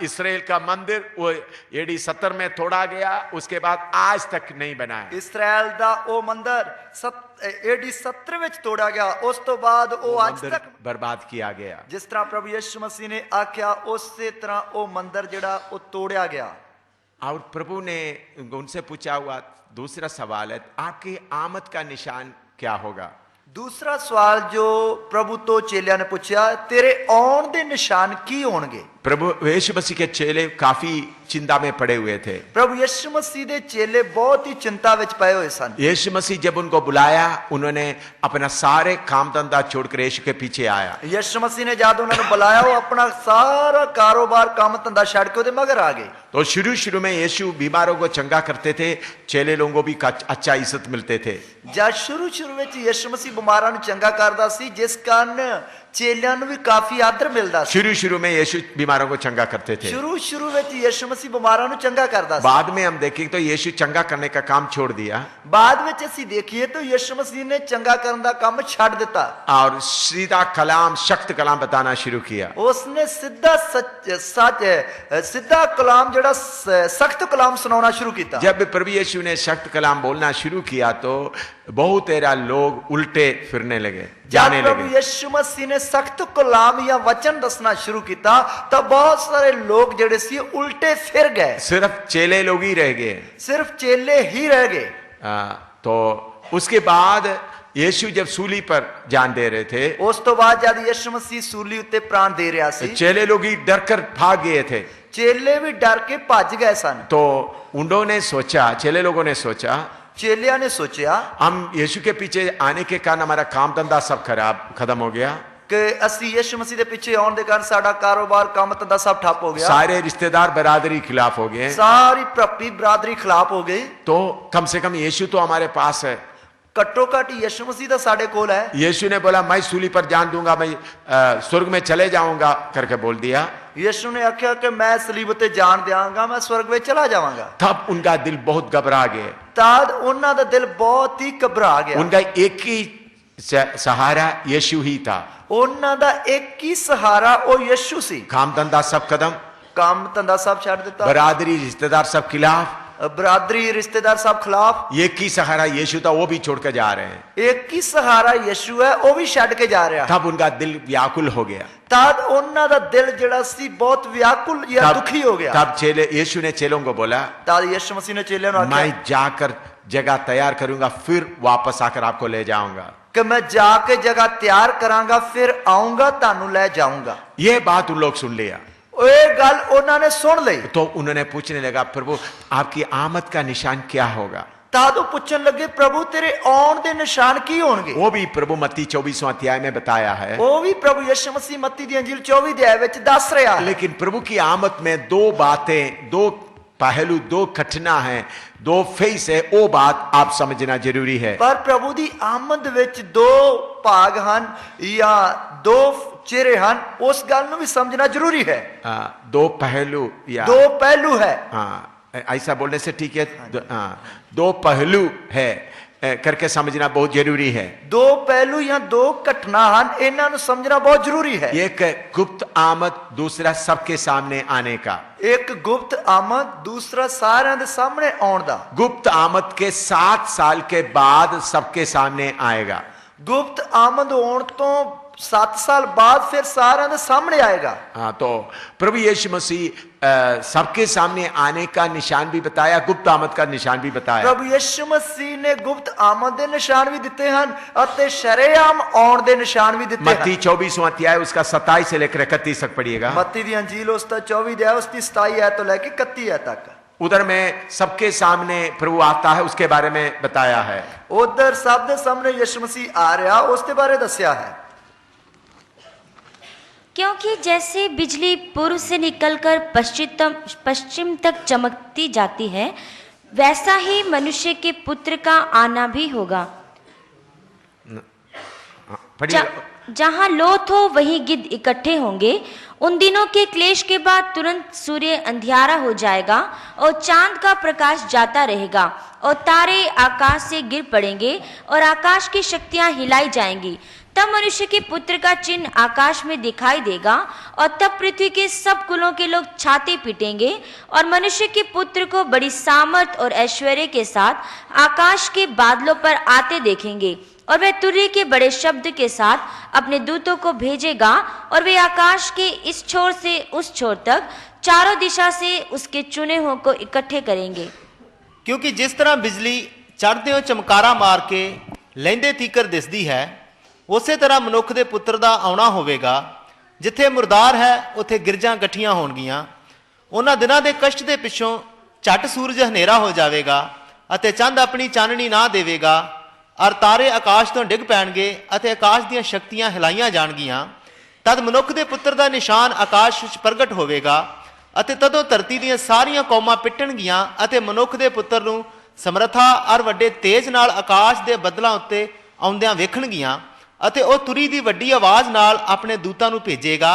इस्राएल का मंदिर वो एडी 70 में तोड़ा गया, उसके बाद आज तक नहीं बनाया। इस्राएल दा वो मंदिर एडी 70 विच तोड़ा गया, उस तो बाद वो आज तक बर्बाद किया गया। जिस तरह प्रभु यीशु मसीह ने आख्या उसी तरह वो मंदिर जेड़ा वो तोड़या गया। और प्रभु ने उनसे पूछा हुआ दूसरा सवाल है, आपकी आमद का निशान क्या होगा? दूसरा सवाल जो प्रभु तो चेलिया ने पूछा, तेरे आउण दे निशान की होणगे? प्रभु यीशु मसीह के चेले काफी चिंता में पड़े हुए थे। प्रभु यीशु मसीह दे चेले बहुत ही चिंता विच पए हुए सन। यीशु मसीह जब उनको बुलाया, उन्होंने अपना सारे काम धंधा छोड़कर यीशु के पीछे आया। यीशु मसीह ने जब उन्होंने बुलाया वो अपना सारा कारोबार काम धंधा छोड़ के उहदे मगर आ गए। तो शुरू में यीशु बीमारों को चंगा करते थे, चेले लोगों को भी अच्छा इज्जत मिलते थे। जब शुरू विच यीशु मसीह बीमारां नूं चंगा करदा सी, जिस कारण चेलियां नूं भी काफी आदर मिलदा सी। शुरू में यीशु बीमारों को चंगा करते थे। शुरू विच यीशु मसीह बीमारां नूं चंगा करदा सी। बाद में हम देखें तो यीशु चंगा करने का काम छोड़ दिया। बाद विच असीं देखिए तो यीशु मसीह ने चंगा करन दा काम छड्ड दिता और सीधा कलाम, सख्त कलाम बताना शुरू किया। उसने सीधा कलाम जेड़ा सख्त कलाम सुनाना शुरू किया। जब प्रभु यीशु ने सख्त कलाम बोलना शुरू किया तो बहुत तेरा लोग उल्टे फिरने लगे, जाने जब प्रभु लगे। यीशु मसीह ने सख्त कलाम या वचन दसना शुरू किया तो बहुत सारे लोग जेड़े सी उल्टे फिर गए। सिर्फ चेले लोग ही रह गए। सिर्फ चेले ही रह गए। तो उसके बाद यीशु जब सूली पर जान दे रहे थे, उस तो बाद जब यीशु मसीह सूली उत्ते प्राण दे रहा सी, चेले लोग ही डर कर भाग गए थे। चेले भी डर के भज गए सन। तो उन्होंने सोचा, चेले लोगों ने सोचा, चेलिया ने सोचा हम यीशु के पीछे आने के कारण हमारा काम धंधा सब खत्म हो गया कि असी यीशु मसीह के पीछे आने के कारण साडा कारोबार काम धंधा सब ठप हो गया। सारे रिश्तेदार बरादरी खिलाफ हो गए, सारी प्रपी बरादरी खिलाफ हो गई। तो कम से कम यीशु तो हमारे पास है। कट्टो कट यीशु मसीह तो साडे कोल है। यीशु ने बोला मैं सूली पर जान दूंगा, मैं स्वर्ग में चले जाऊंगा करके बोल दिया। यीशु ने आख्या कि मैं सलीब ते जान देंगा, मैं स्वर्ग में चला जावांगा। तब उनका दिल बहुत घबरा गए। तद उन्हां दा दिल बहुत ही घबरा गया। उनका एक ही सहारा यीशु ही था। उन्हां दा एक ही सहारा ओ यीशु सी। काम धंधा सब खत्म, काम धंधा सब छड़ दिता, बरादरी रिश्तेदार सब खिलाफ, बरादरी रिश्तेदार सब खिलाफ। एक ही सहारा यीशु था, वो भी छोड़कर जा रहे हैं। एक ही सहारा यीशु है, वो भी छड़ के जा रहा। तब उनका दिल व्याकुल हो गया। तद उन्हां दा दिल जेड़ा सी बहुत व्याकुल या दुखी हो गया। तब यीशु ने चेलों को बोला, तद यीशु मसीह ने चेलियों को आख्या, मैं जाकर जगह तैयार करूंगा, फिर वापस आकर आपको ले जाऊंगा। कि मैं जाके जगह तैयार करांगा, फिर आऊंगा, तानू ले जाऊंगा। ये बात उन लोग सुन लिया। ये गल उन्होंने सुन ली। तो उन्होंने पूछने लगा, प्रभु आपकी आमद का निशान क्या होगा? तादो पूछने लगे, प्रभु तेरे आउण दे निशान की होंगे? वो भी प्रभु मत्ती 24वां अध्याय में बताया है। वो भी प्रभु यीशु मसीह मत्ती दी अंजील 24 अध्याय विच दस रहा है। लेकिन प्रभु की आमद में दो बातें, दो पहलू, दो घटना है, दो फेस है, वो बात आप समझना जरूरी है। पर प्रभु दी आमद विच दो भाग हन या दो चेहरे हन, उस गल नूं भी समझना जरूरी है। दो पहलू या दो पहलू है। ऐसा बोलने से ठीक है। दो पहलू है। करके समझना बहुत जरूरी है। दो पहलू या दो घटना ਹਨ, ਇਹਨਾਂ ਨੂੰ ਸਮਝਣਾ बहुत जरूरी है। एक गुप्त आमद, दूसरा सबके सामने आने का। एक गुप्त आमद, दूसरा साਰਿਆਂ ਦੇ ਸਾਹਮਣੇ ਆਉਣ ਦਾ। गुप्त आमद के 7 साल के बाद सबके सामने आएगा। गुप्त आमद होने तो 7 साल बाद फिर साਰਿਆਂ ਦੇ सामने आएगा। हाँ, तो प्रभु यीशु मसीह सबके सामने आने का निशान भी बताया, गुप्त आमद का निशान भी बताया। प्रभु यीशु मसीह ने गुप्त आमद ਦੇ ਨਿਸ਼ਾਨ ਵੀ ਦਿੱਤੇ ਹਨ ਅਤੇ ਸ਼ਰੇਆਮ ਆਉਣ ਦੇ ਨਿਸ਼ਾਨ ਵੀ ਦਿੱਤੇ मत्ती ਹਨ। 24वां अध्याय उसका 27 से लेकर 31 तक पढ़िएगा। मत्ती ਦੀ अंजील ਉਸ ਦਾ 24 ਅਧਿਆय ਉਸ ਦੀ 27 ਆਇਤ ਤੋਂ ਲੈ ਕੇ 31 ਆਇਤ तक। उधर में सबके सामने प्रभु आता है, उसके बारे में बताया है। उधर सब ਦੇ ਸਾਹਮਣੇ यीशु मसीह आ ਰਿਹਾ, ਉਸ ਦੇ ਬਾਰੇ ਦੱਸਿਆ है। क्योंकि जैसे बिजली पूर्व से निकलकर पश्चिम तक चमकती जाती है, वैसा ही मनुष्य के पुत्र का आना भी होगा। जहां लोथ हो वहीं गिद्ध इकट्ठे होंगे। उन दिनों के क्लेश के बाद तुरंत सूर्य अंधियारा हो जाएगा और चांद का प्रकाश जाता रहेगा और तारे आकाश से गिर पड़ेंगे और आकाश की शक्तियां हिलाई जाएंगी। तब मनुष्य के पुत्र का चिन्ह आकाश में दिखाई देगा और तब पृथ्वी के सब कुलों के लोग छाती पीटेंगे और मनुष्य के पुत्र को बड़ी सामर्थ और ऐश्वर्य के साथ आकाश के बादलों पर आते देखेंगे। और वह तुरही के बड़े शब्द के साथ अपने दूतों को भेजेगा और वे आकाश के इस छोर से उस छोर तक चारों दिशा से उसके चुने हुओं को इकट्ठे करेंगे। क्योंकि जिस तरह बिजली चढ़दे हो चमकारा मार के लैंदे तीकर दिसदी है, ਉਸੇ ਤਰ੍ਹਾਂ ਮਨੁੱਖ ਦੇ ਪੁੱਤਰ ਦਾ ਆਉਣਾ ਹੋਵੇਗਾ। ਜਿੱਥੇ ਮੁਰਦਾਰ ਹੈ ਉੱਥੇ ਗਿਰਜਾਂ ਇਕੱਠੀਆਂ ਹੋਣਗੀਆਂ। ਉਹਨਾਂ ਦਿਨਾਂ ਦੇ ਕਸ਼ਟ ਦੇ ਪਿੱਛੋਂ ਝੱਟ ਸੂਰਜ ਹਨੇਰਾ ਹੋ ਜਾਵੇਗਾ ਅਤੇ ਚੰਦ ਆਪਣੀ ਚਾਨਣੀ ਨਾ ਦੇਵੇਗਾ ਔਰ ਤਾਰੇ ਆਕਾਸ਼ ਤੋਂ ਡਿੱਗ ਪੈਣਗੇ ਅਤੇ ਆਕਾਸ਼ ਦੀਆਂ ਸ਼ਕਤੀਆਂ ਹਿਲਾਈਆਂ ਜਾਣਗੀਆਂ। ਤਦ ਮਨੁੱਖ ਦੇ ਪੁੱਤਰ ਦਾ ਨਿਸ਼ਾਨ ਆਕਾਸ਼ ਵਿੱਚ ਪ੍ਰਗਟ ਹੋਵੇਗਾ ਅਤੇ ਤਦੋਂ ਧਰਤੀ ਦੀਆਂ ਸਾਰੀਆਂ ਕੌਮਾਂ ਪਿੱਟਣਗੀਆਂ ਅਤੇ ਮਨੁੱਖ ਦੇ ਪੁੱਤਰ ਨੂੰ ਸਮਰੱਥਾ ਔਰ ਵੱਡੇ ਤੇਜ ਨਾਲ ਆਕਾਸ਼ ਦੇ ਬੱਦਲਾਂ ਉੱਤੇ ਆਉਂਦਿਆਂ ਵੇਖਣਗੀਆਂ ਅਤੇ ਉਹ ਤੁਰੀ ਦੀ ਵੱਡੀ ਆਵਾਜ਼ ਨਾਲ ਆਪਣੇ ਦੂਤਾਂ ਨੂੰ ਭੇਜੇਗਾ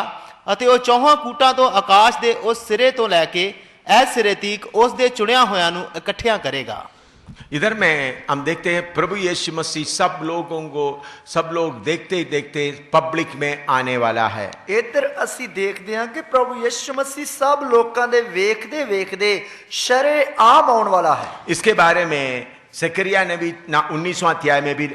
ਅਤੇ ਉਹ ਚੌਹਾਂ ਕੂਟਾਂ ਤੋਂ ਆਕਾਸ਼ ਦੇ ਉਸ ਸਿਰੇ ਤੋਂ ਲੈ ਕੇ ਇਸ ਸਿਰੇ ਤੀਕ ਉਸ ਦੇ ਚੁਣਿਆ ਹੋਇਆਂ ਨੂੰ ਇਕੱਠਿਆਂ ਕਰੇਗਾ। इधर में हम देखते हैं प्रभु यीशु मसीह सब लोगों को, सब लोग देखते ही देखते पब्लिक में आने वाला है। इधर ਅਸੀਂ ਦੇਖਦੇ ਹਾਂ ਕਿ ਪ੍ਰਭੂ ਯਿਸੂ ਮਸੀਹ ਸਭ ਲੋਕਾਂ ਦੇ ਵੇਖਦੇ ਵੇਖਦੇ ਸ਼ਰੇਆਮ ਆਉਣ ਵਾਲਾ ਹੈ। इसके बारे में जकरिया ने भी 19वां अध्याय में भी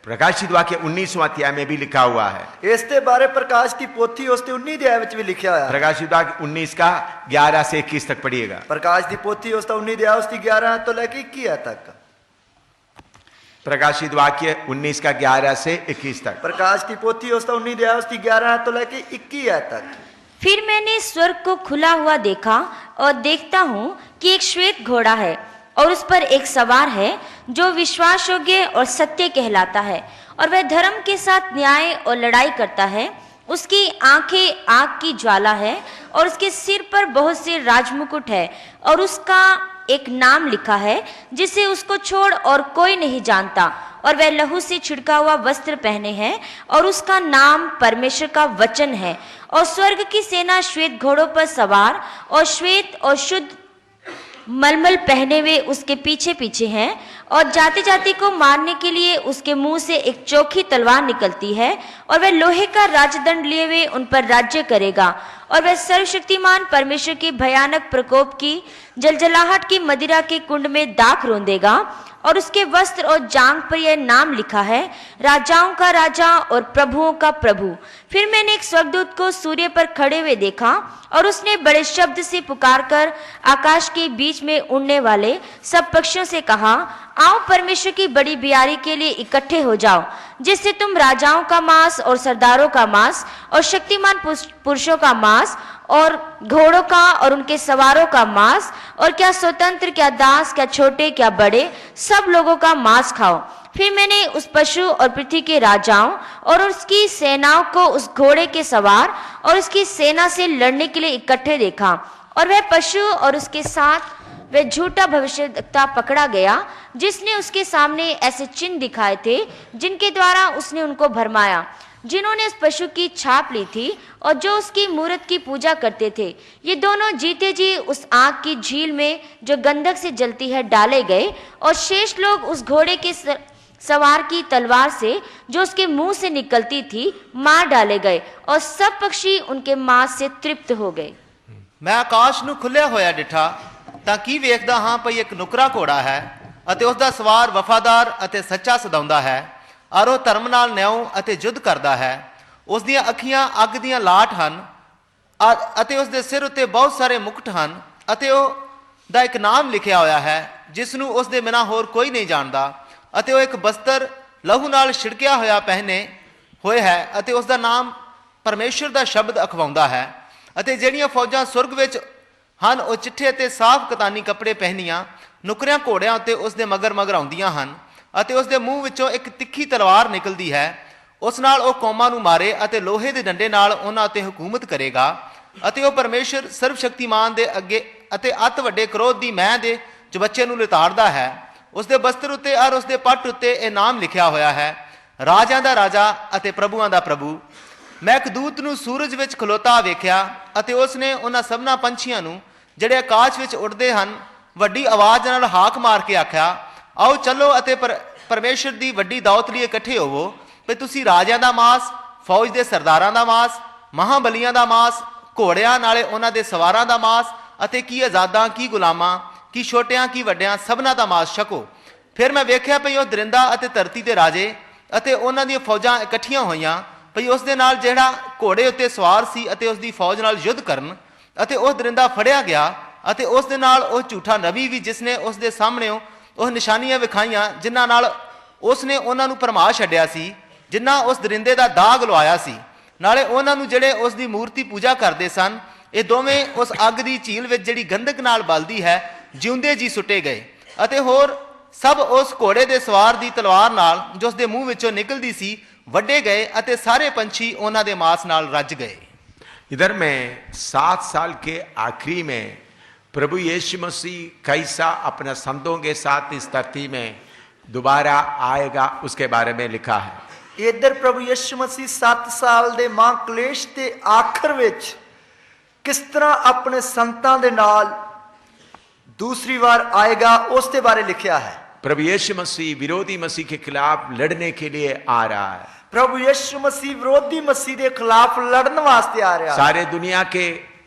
प्रकाशित वाक्य 19वां अध्याय में भी लिखा हुआ है। ਇਸ ਦੇ ਬਾਰੇ ਪ੍ਰਕਾਸ਼ ਦੀ ਪੋਥੀ ਉਸ ਦੇ 19 ਅਧਿਆਇ ਵਿੱਚ ਵੀ ਲਿਖਿਆ ਹੋਇਆ ਹੈ। प्रकाशित वाक्य 19 का 11 से 21 तक पढ़िएगा। ਪ੍ਰਕਾਸ਼ ਦੀ ਪੋਥੀ ਉਸ ਦਾ 19 ਅਧਿਆਇ ਉਸ ਦੀ 11 ਤੋਂ ਲੈ ਕੇ 21 ਤੱਕ। प्रकाशित वाक्य 19 का 11 से 21 तक। प्रकाश की पोथी ਉਸ ਦਾ 19 अध्याय ਉਸ ਦੀ 11 ਤੋਂ ਲੈ ਕੇ 21 तक। फिर मैंने स्वर्ग को खुला हुआ देखा और देखता हूँ कि एक श्वेत घोड़ा है और उस पर एक सवार है जो विश्वास योग्य और सत्य कहलाता है और वह धर्म के साथ न्याय और लड़ाई करता है। उसकी आंखें आग की ज्वाला है और उसके सिर पर बहुत से राजमुकुट है और उसका एक नाम लिखा है जिसे उसको छोड़ और कोई नहीं जानता और वह लहू से छिड़का हुआ वस्त्र पहने हैं और उसका नाम परमेश्वर का वचन है। और स्वर्ग की सेना श्वेत घोड़ों पर सवार और श्वेत और शुद्ध मलमल पहने हुए उसके पीछे पीछे हैं और जाति जाति को मारने के लिए उसके मुंह से एक चोखी तलवार निकलती है और वह लोहे का राजदंड लिए हुए उन पर राज्य करेगा। और वह सर्वशक्तिमान परमेश्वर के भयानक प्रकोप की जलजलाहट की मदिरा के कुंड में दाख रोंदेगा और उसके वस्त्र और जांघ पर यह नाम लिखा है, राजाओं का राजा और प्रभुओं का प्रभु। फिर मैंने एक स्वर्गदूत को सूर्य पर खड़े हुए देखा और उसने बड़े शब्द से पुकारकर आकाश के बीच में उड़ने वाले सब पक्षियों से कहा, आओ परमेश्वर की बड़ी बियारी के लिए इकट्ठे हो जाओ, जिससे तुम राजाओं का मांस और सरदारों का मांस और शक्तिमान पुरुषों का मांस और घोड़ों का और उनके सवारों का मांस और क्या स्वतंत्र क्या दास क्या छोटे क्या बड़े सब लोगों का मांस खाओ। फिर मैंने उस पशु और पृथ्वी के राजाओं और उसकी सेनाओं को उस घोड़े के सवार और उसकी सेना से लड़ने के लिए इकट्ठे देखा और वह पशु और उसके साथ वह झूठा भविष्यवक्ता पकड़ा गया जिसने उसके सामने ऐसे चिन्ह दिखाए थे जिनके द्वारा उसने उनको भरमाया। जिन्होंने उस पशु की छाप ली थी और जो उसकी मूरत की पूजा करते थे। ये दोनों जीते जी उस आग की झील में जो गंधक से जलती है डाले गए, और शेष लोग उस घोड़े के सवार की तलवार से जो उसके मुंह से निकलती थी मार डाले गए, और सब पक्षी उनके मांस से तृप्त हो गए। मैं आकाश ਨੂੰ ਖੁੱਲਿਆ ਹੋਇਆ ਡਿਠਾ ਤਾਂ ਕੀ ਵੇਖਦਾ ਹਾਂ ਭਈ ਇੱਕ ਨੁਕਰਾ ਘੋੜਾ ਹੈ ਅਤੇ ਉਸ ਦਾ ਸਵਾਰ ਵਫਾਦਾਰ ਅਤੇ ਸੱਚਾ ਸਦਾਉਂਦਾ ਹੈ, ਔਰ ਉਹ ਧਰਮ ਨਾਲ ਨਿਆਂ ਅਤੇ ਜੁੱਧ ਕਰਦਾ ਹੈ। ਉਸ ਦੀਆਂ ਅੱਖੀਆਂ ਅੱਗ ਦੀਆਂ ਲਾਟ ਹਨ ਅਤੇ ਉਸ ਦੇ ਸਿਰ ਉੱਤੇ ਬਹੁਤ ਸਾਰੇ ਮੁਕਟ ਹਨ, ਅਤੇ ਉਹ ਦਾ ਇੱਕ ਨਾਮ ਲਿਖਿਆ ਹੋਇਆ ਹੈ ਜਿਸ ਨੂੰ ਉਸ ਦੇ ਬਿਨਾਂ ਹੋਰ ਕੋਈ ਨਹੀਂ ਜਾਣਦਾ, ਅਤੇ ਉਹ ਇੱਕ ਬਸਤਰ ਲਹੂ ਨਾਲ ਛਿੜਕਿਆ ਹੋਇਆ ਪਹਿਨੇ ਹੋਏ ਹੈ, ਅਤੇ ਉਸ ਦਾ ਨਾਮ ਪਰਮੇਸ਼ਰ ਦਾ ਸ਼ਬਦ ਅਖਵਾਉਂਦਾ ਹੈ। ਅਤੇ ਜਿਹੜੀਆਂ ਫੌਜਾਂ ਸੁਰਗ ਵਿੱਚ ਹਨ ਉਹ ਚਿੱਠੇ ਅਤੇ ਸਾਫ਼ ਕਤਾਨੀ ਕੱਪੜੇ ਪਹਿਨੀਆਂ ਨੁਕਰਿਆਂ ਘੋੜਿਆਂ ਉੱਤੇ ਉਸ ਦੇ ਮਗਰ ਮਗਰ ਆਉਂਦੀਆਂ ਹਨ, ਅਤੇ ਉਸ ਦੇ ਮੂੰਹ ਵਿੱਚੋਂ ਇੱਕ ਤਿੱਖੀ ਤਲਵਾਰ ਨਿਕਲਦੀ ਹੈ। ਉਸ ਨਾਲ ਉਹ ਕੌਮਾਂ ਨੂੰ ਮਾਰੇ ਅਤੇ ਲੋਹੇ ਦੇ ਡੰਡੇ ਨਾਲ ਉਹਨਾਂ ਉੱਤੇ ਹਕੂਮਤ ਕਰੇਗਾ, ਅਤੇ ਉਹ ਪਰਮੇਸ਼ਰ ਸਰਵ ਸ਼ਕਤੀਮਾਨ ਦੇ ਅੱਗੇ ਅਤੇ ਅਤ ਵੱਡੇ ਕ੍ਰੋਧ ਦੀ ਮੈਂ ਦੇ ਚਬੱਚੇ ਨੂੰ ਲਿਤਾੜਦਾ ਹੈ। ਉਸ ਦੇ ਬਸਤਰ ਉੱਤੇ ਔਰ ਉਸ ਦੇ ਪੱਟ ਉੱਤੇ ਇਹ ਨਾਮ ਲਿਖਿਆ ਹੋਇਆ ਹੈ, ਰਾਜਿਆਂ ਦਾ ਰਾਜਾ ਅਤੇ ਪ੍ਰਭੂਆਂ ਦਾ ਪ੍ਰਭੂ। ਮੈਂ ਇੱਕ ਦੂਤ ਨੂੰ ਸੂਰਜ ਵਿੱਚ ਖਲੋਤਾ ਵੇਖਿਆ, ਅਤੇ ਉਸ ਨੇ ਉਹਨਾਂ ਸਭਨਾਂ ਪੰਛੀਆਂ ਨੂੰ ਜਿਹੜੇ ਆਕਾਸ਼ ਵਿੱਚ ਉੱਡਦੇ ਹਨ ਵੱਡੀ ਆਵਾਜ਼ ਨਾਲ ਹਾਕ ਮਾਰ ਕੇ ਆਖਿਆ, ਆਓ ਚੱਲੋ ਅਤੇ ਪਰਮੇਸ਼ਰ ਦੀ ਵੱਡੀ ਦਾਵਤ ਲਈ ਇਕੱਠੇ ਹੋਵੋ, ਵੀ ਤੁਸੀਂ ਰਾਜਿਆਂ ਦਾ ਮਾਸ, ਫੌਜ ਦੇ ਸਰਦਾਰਾਂ ਦਾ ਮਾਸ, ਮਹਾਬਲੀਆਂ ਦਾ ਮਾਸ, ਘੋੜਿਆਂ ਨਾਲੇ ਉਹਨਾਂ ਦੇ ਸਵਾਰਾਂ ਦਾ ਮਾਸ, ਅਤੇ ਕੀ ਆਜ਼ਾਦਾਂ ਕੀ ਗੁਲਾਮਾਂ ਕੀ ਛੋਟਿਆਂ ਕੀ ਵੱਡਿਆਂ ਸਭਨਾਂ ਦਾ ਮਾਸ ਛਕੋ। ਫਿਰ ਮੈਂ ਵੇਖਿਆ ਭਈ ਉਹ ਦਰਿੰਦਾ ਅਤੇ ਧਰਤੀ ਦੇ ਰਾਜੇ ਅਤੇ ਉਹਨਾਂ ਦੀਆਂ ਫੌਜਾਂ ਇਕੱਠੀਆਂ ਹੋਈਆਂ ਭਈ ਉਸ ਦੇ ਨਾਲ ਜਿਹੜਾ ਘੋੜੇ ਉੱਤੇ ਸਵਾਰ ਸੀ ਅਤੇ ਉਸ ਦੀ ਫੌਜ ਨਾਲ ਯੁੱਧ ਕਰਨ, ਅਤੇ ਉਹ ਦਰਿੰਦਾ ਫੜਿਆ ਗਿਆ, ਅਤੇ ਉਸ ਦੇ ਨਾਲ ਉਹ ਝੂਠਾ ਨਬੀ ਵੀ ਜਿਸ ਨੇ ਉਸ ਦੇ ਸਾਹਮਣੇ ਉਹ ਨਿਸ਼ਾਨੀਆਂ ਵਿਖਾਈਆਂ ਜਿਨ੍ਹਾਂ ਨਾਲ ਉਸ ਨੇ ਉਹਨਾਂ ਨੂੰ ਭਰਮਾ ਛੱਡਿਆ ਸੀ, ਜਿਨ੍ਹਾਂ ਉਸ ਦਰਿੰਦੇ ਦਾ ਦਾਗ ਲਵਾਇਆ ਸੀ। ਨਾਲੇ ਉਹਨਾਂ ਨੂੰ ਜਿਹੜੇ ਉਸ ਦੀ ਮੂਰਤੀ ਪੂਜਾ ਕਰਦੇ ਸਨ, ਇਹ ਦੋਵੇਂ ਉਸ ਅੱਗ ਦੀ ਝੀਲ ਵਿੱਚ ਜਿਹੜੀ ਗੰਧਕ ਨਾਲ ਬਲਦੀ ਹੈ ਜਿਉਂਦੇ ਜੀ ਸੁੱਟੇ ਗਏ, ਅਤੇ ਹੋਰ ਸਭ ਉਸ ਘੋੜੇ ਦੇ ਸਵਾਰ ਦੀ ਤਲਵਾਰ ਨਾਲ ਜੋ ਉਸ ਦੇ ਮੂੰਹ ਵਿੱਚੋਂ ਨਿਕਲਦੀ ਸੀ ਵੱਡੇ ਗਏ, ਅਤੇ ਸਾਰੇ ਪੰਛੀ ਉਹਨਾਂ ਦੇ ਮਾंस ਨਾਲ ਰੱਜ ਗਏ। इधर में 7 साल के आखिरी में प्रभु यीशु मसीह कैसा अपने संतों के साथ इस धरती में दोबारा आएगा उसके बारे में लिखा है। इधर प्रभु यीशु मसीह 7 साल ਦੇ ਮਹਾਕਲੇਸ਼ ਦੇ ਆਖਰ ਵਿੱਚ ਕਿਸ ਤਰ੍ਹਾਂ ਆਪਣੇ ਸੰਤਾਂ ਦੇ ਨਾਲ दूसरी बार आएगा उसके बारे लिखा है। प्रभु यीशु मसीह विरोधी मसीह के खिलाफ लड़ने के लिए आ रहा है। प्रभु यीशु मसीह विरोधी मसीह के खिलाफ लड़ने वास्ते आ रहा है। सारे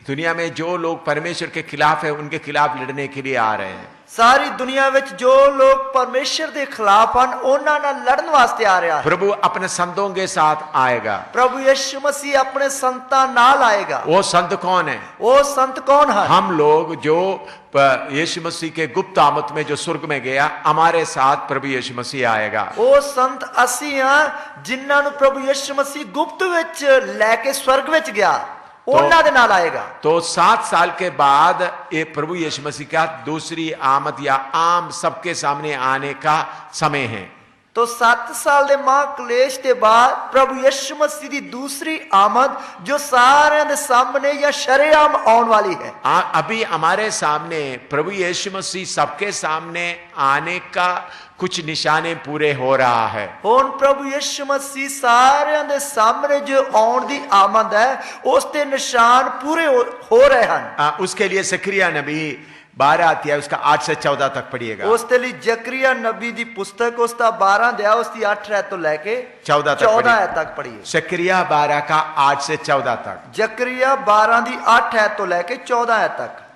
दुनिया में जो लोग परमेश्वर के खिलाफ है उनके खिलाफ लड़ने के लिए आ रहे हैं। सारी दुनिया विच जो लोग परमेश्वर के खिलाफ हैं उन्हां नाल लड़न वास्ते आ रहा है। प्रभु अपने संतों के साथ आएगा। प्रभु यीशु मसीह अपने संतां नाल आएगा। वो संत कौन है? वो संत कौन है? हम लोग जो यीशु मसीह के गुप्त आमद में जो स्वर्ग में गया, हमारे साथ प्रभु यीशु मसीह आएगा। वो संत असी हां जिन्हां नूं प्रभु यीशु मसीह गुप्त विच लैके स्वर्ग विच गया, उन्हां दे नाल आएगा। तो 7 साल के बाद ये प्रभु यीशु मसीह का दूसरी आमद या आम सबके सामने आने का समय है। तो 7 साल के महाक्लेश के बाद प्रभु यीशु मसीह की दूसरी आमद जो सारे दे सामने या शरेआम आने वाली है। अभी हमारे सामने प्रभु यीशु मसीह सबके सामने आने का कुछ निशाने पूरे हो रहा है। हुण प्रभु यीशु मसीह सारे दे सामने जो आउण दी आमद है उसके निशान पूरे हो रहे हैं। उसके लिए जकरिया नबी 12 अध्याय उसका 8 से 14 तक पढ़िएगा। उसके लिए जकरिया नबी दी पुस्तक उसका 12 अध्याय उसकी 8 आयत तो लेके 14 आयत तक पढ़िए। जकरिया 12 का 8 से 14 तक। जकरिया 12 दी 8 आयत तो लेके 14 आयत तक।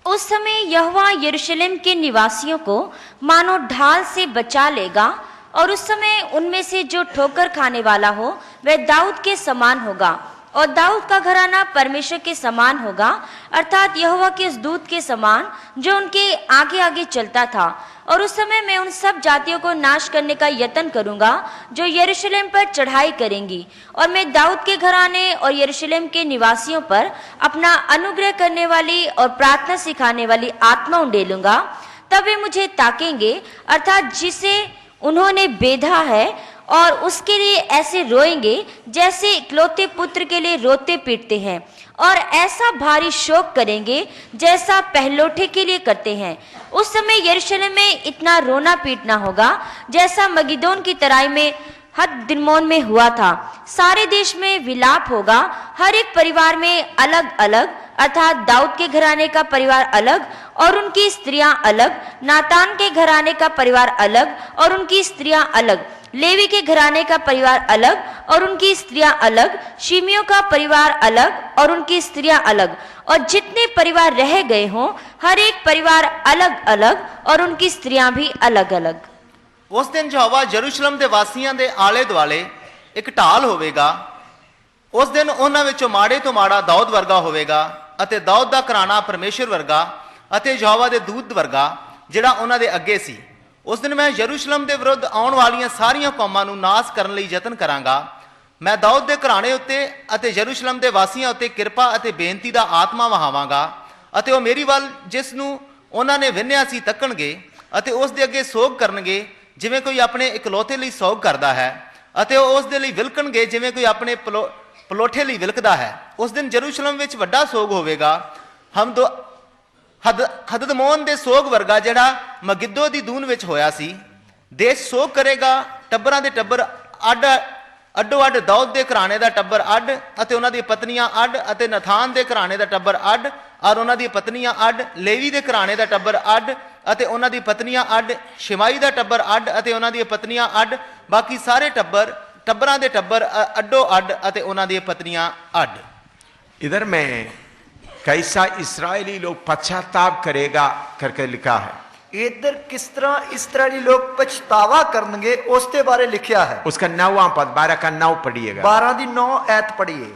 उस समय यहोवा यरूशलेम के निवासियों को मानो ढाल से बचा लेगा, और उस समय उनमें से जो ठोकर खाने वाला हो वह दाऊद के समान होगा, और दाऊद का घराना परमेश्वर के समान होगा, अर्थात यहोवा के उस दूत के समान जो उनके आगे आगे चलता था। और उस समय मैं उन सब जातियों को नाश करने का यत्न करूंगा जो यरूशलेम पर चढ़ाई करेंगी, और मैं दाऊद के घराने और यरूशलेम के निवासियों पर अपना अनुग्रह करने वाली और प्रार्थना सिखाने वाली आत्मा उंडेलूंगा। तब वे मुझे ताकेंगे, अर्थात जिसे उन्होंने बेधा है, और उसके लिए ऐसे रोएंगे जैसे इकलौते पुत्र के लिए रोते पीटते हैं, और ऐसा भारी शोक करेंगे जैसा पहलोठे के लिए करते हैं। उस समय यरूशलेम में इतना रोना पीटना होगा जैसा मगिदोन की तराई में हददिर्मोन में हुआ था। सारे देश में विलाप होगा, हर एक परिवार में अलग अलग, अर्थात दाऊद के घराने का परिवार अलग और उनकी स्त्रियां अलग, नातान के घराने का परिवार अलग और उनकी स्त्रियां अलग, लेवी के घराने का परिवार अलग और उनकी स्त्रियां अलग, शिमियों का परिवार अलग और उनकी स्त्रियां अलग, और जितने परिवार रह गए हों हर एक परिवार अलग अलग और उनकी स्त्रियां भी अलग अलग। ਉਸ ਦਿਨ ਯਹੋਵਾ ਯਰੂਸ਼ਲਮ ਦੇ ਵਾਸੀਆਂ ਦੇ ਆਲੇ ਦੁਆਲੇ ਇੱਕ ਢਾਲ ਹੋਵੇਗਾ। ਉਸ ਦਿਨ ਉਹਨਾਂ ਵਿੱਚੋਂ ਮਾੜੇ ਤੋਂ ਮਾੜਾ ਦਾਊਦ ਵਰਗਾ ਹੋਵੇਗਾ ਅਤੇ ਦਾਊਦ ਦਾ ਘਰਾਣਾ ਪਰਮੇਸ਼ਰ ਵਰਗਾ ਅਤੇ ਯਹੋਵਾ ਦੇ ਦੂਤ ਵਰਗਾ ਜਿਹੜਾ ਉਹਨਾਂ ਦੇ ਅੱਗੇ ਸੀ। ਉਸ ਦਿਨ ਮੈਂ ਯਰੂਸ਼ਲਮ ਦੇ ਵਿਰੁੱਧ ਆਉਣ ਵਾਲੀਆਂ ਸਾਰੀਆਂ ਕੌਮਾਂ ਨੂੰ ਨਾਸ ਕਰਨ ਲਈ ਯਤਨ ਕਰਾਂਗਾ। ਮੈਂ ਦਾਊਦ ਦੇ ਘਰਾਣੇ ਉੱਤੇ ਅਤੇ ਯਰੂਸ਼ਲਮ ਦੇ ਵਾਸੀਆਂ ਉੱਤੇ ਕਿਰਪਾ ਅਤੇ ਬੇਨਤੀ ਦਾ ਆਤਮਾ ਵਹਾਵਾਂਗਾ ਅਤੇ ਉਹ ਮੇਰੀ ਵੱਲ ਜਿਸ ਨੂੰ ਉਹਨਾਂ ਨੇ ਵਿੰਨਿਆ ਸੀ ਤੱਕਣਗੇ ਅਤੇ ਉਸ ਦੇ ਅੱਗੇ ਸੋਗ ਕਰਨਗੇ ਜਿਵੇਂ ਕੋਈ ਆਪਣੇ ਇਕਲੌਤੇ ਲਈ ਸੋਗ ਕਰਦਾ ਹੈ ਅਤੇ ਉਹ ਉਸ ਦੇ ਲਈ ਵਿਲਕਣਗੇ ਜਿਵੇਂ ਕੋਈ ਆਪਣੇ ਪਲੋਠੇ ਲਈ ਵਿਲਕਦਾ ਹੈ। ਉਸ ਦਿਨ ਯਰੂਸ਼ਲਮ ਵਿੱਚ ਵੱਡਾ ਸੋਗ ਹੋਵੇਗਾ, ਹਦਦਮੋਨ ਦੇ ਸੋਗ ਵਰਗਾ ਜਿਹੜਾ ਮਗਿੱਦੋ ਦੀ ਦੂਨ ਵਿੱਚ ਹੋਇਆ ਸੀ। ਦੇਸ਼ ਸੋਗ ਕਰੇਗਾ, ਟੱਬਰਾਂ ਦੇ ਟੱਬਰ ਅੱਡੋ ਅੱਡ, ਦਾਊਦ ਦੇ ਘਰਾਣੇ ਦਾ ਟੱਬਰ ਅੱਡ ਅਤੇ ਉਹਨਾਂ ਦੀਆਂ ਪਤਨੀਆਂ ਅੱਡ ਅਤੇ ਨਥਾਨ ਦੇ ਘਰਾਣੇ ਦਾ ਟੱਬਰ ਅੱਡ ਔਰ ਉਹਨਾਂ ਦੀਆਂ ਪਤਨੀਆਂ ਅੱਡ, ਲੇਵੀ ਦੇ ਘਰਾਣੇ ਦਾ ਟੱਬਰ ਅੱਡ ਅਤੇ ਉਹਨਾਂ ਦੀ ਪਤਨੀਆਂ ਅੱਡ, ਸ਼ਿਮਾਈ ਦਾ ਟੱਬਰ ਅੱਡ ਅਤੇ ਉਹਨਾਂ ਦੀਆਂ ਪਤਨੀਆਂ ਅੱਡ, ਬਾਕੀ ਸਾਰੇ ਟੱਬਰਾਂ ਦੇ ਟੱਬਰ ਅੱਡੋ ਅੱਡ ਅਤੇ ਉਹਨਾਂ ਦੀਆਂ ਪਤਨੀਆਂ ਅੱਡ। इधर में कैसा इस्राएली लोग पश्चाताप करेगा करके लिखा है। इधर किस तरह इस्राएली लोग पछतावा करनगे उसके बारे लिखा है। उसका 9वां पद 12 का 9 पढ़िएगा। 12 दी 9 ऐत पढ़िए।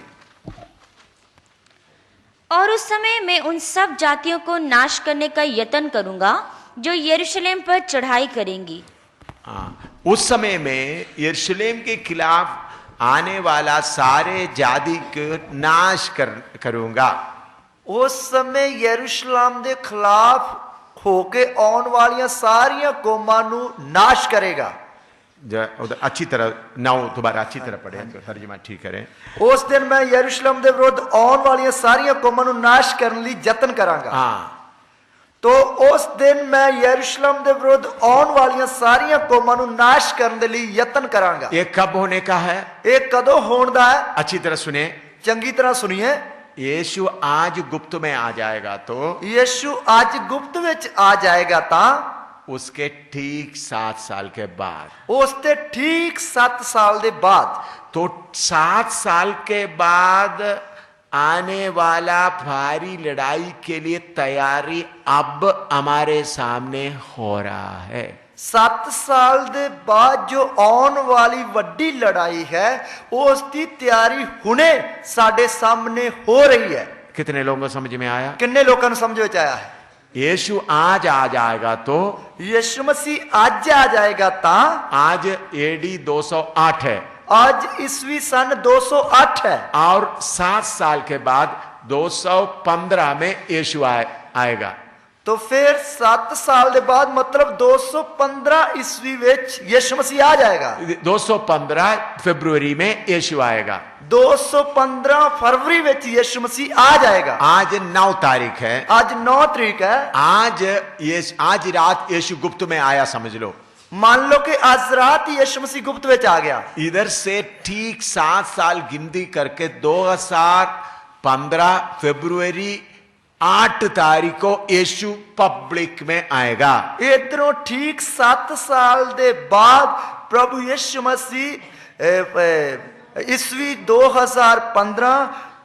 और उस समय मैं उन सब जातियों को नाश करने का यत्न करूंगा जो यरूशलेम पर चढ़ाई करेंगी। उस समय में यरूशलेम के खिलाफ आने वाला सारे जाति को नाश करूंगा। उस समय यरूशलेम के खिलाफ होके आने वाली सारिया कौमां नू नाश करेगा। उधर अच्छी तरह 9 दोबारा अच्छी तरह पढ़े, तर्जुमा ठीक करें। उस दिन मैं यरूशलेम के विरुद्ध आने वाली सारिया कौमां नू नाश करने लिए यत्न करांगा। तो उस दिन मैं यरूशलेम के विरुद्ध आने वाली सारिया कौमां नू नाश करने लिए यत्न करांगा। ये कब होने का है? एक कदों होने दा है? अच्छी तरह सुने, चंगी तरह सुनिए। यीशु आज गुप्त में आ जाएगा तो यीशु आज गुप्त विच आ जाएगा ता उसके ठीक 7 साल के बाद, उसते ठीक 7 साल के बाद, तो 7 साल के बाद आने वाला भारी लड़ाई के लिए तैयारी अब हमारे सामने हो रहा है। 7 साल के बाद जो आने वाली वड्डी लड़ाई है उसकी तैयारी हुने साडे सामने हो रही है। कितने लोगों को समझ में आया? किन्ने लोगों को समझ में आया है? यीशु आज आ जाएगा तो यीशु मसीह आज आ जाएगा ता आज एडी 208 है, आज ईस्वी सन 208 है और 7 साल के बाद 215 में यीशु आएगा। तो फिर 7 साल के बाद मतलब 215 ईस्वी विच यीशु मसीह आ जाएगा। 215 फरवरी में यीशु आएगा। 215 फरवरी विच यीशु मसीह आ जाएगा। आज 9 तारीख है, आज 9 तारीख है। आज रात यीशु गुप्त में आया समझ लो। मान लो कि आज रात यीशु मसीह गुप्त में आ गया। इधर से ठीक 7 साल गिनती करके 2015 फरवरी 8 तारीख को यीशु पब्लिक में आएगा। इधरों ठीक 7 साल के बाद प्रभु यीशु मसीह ईस्वी 2015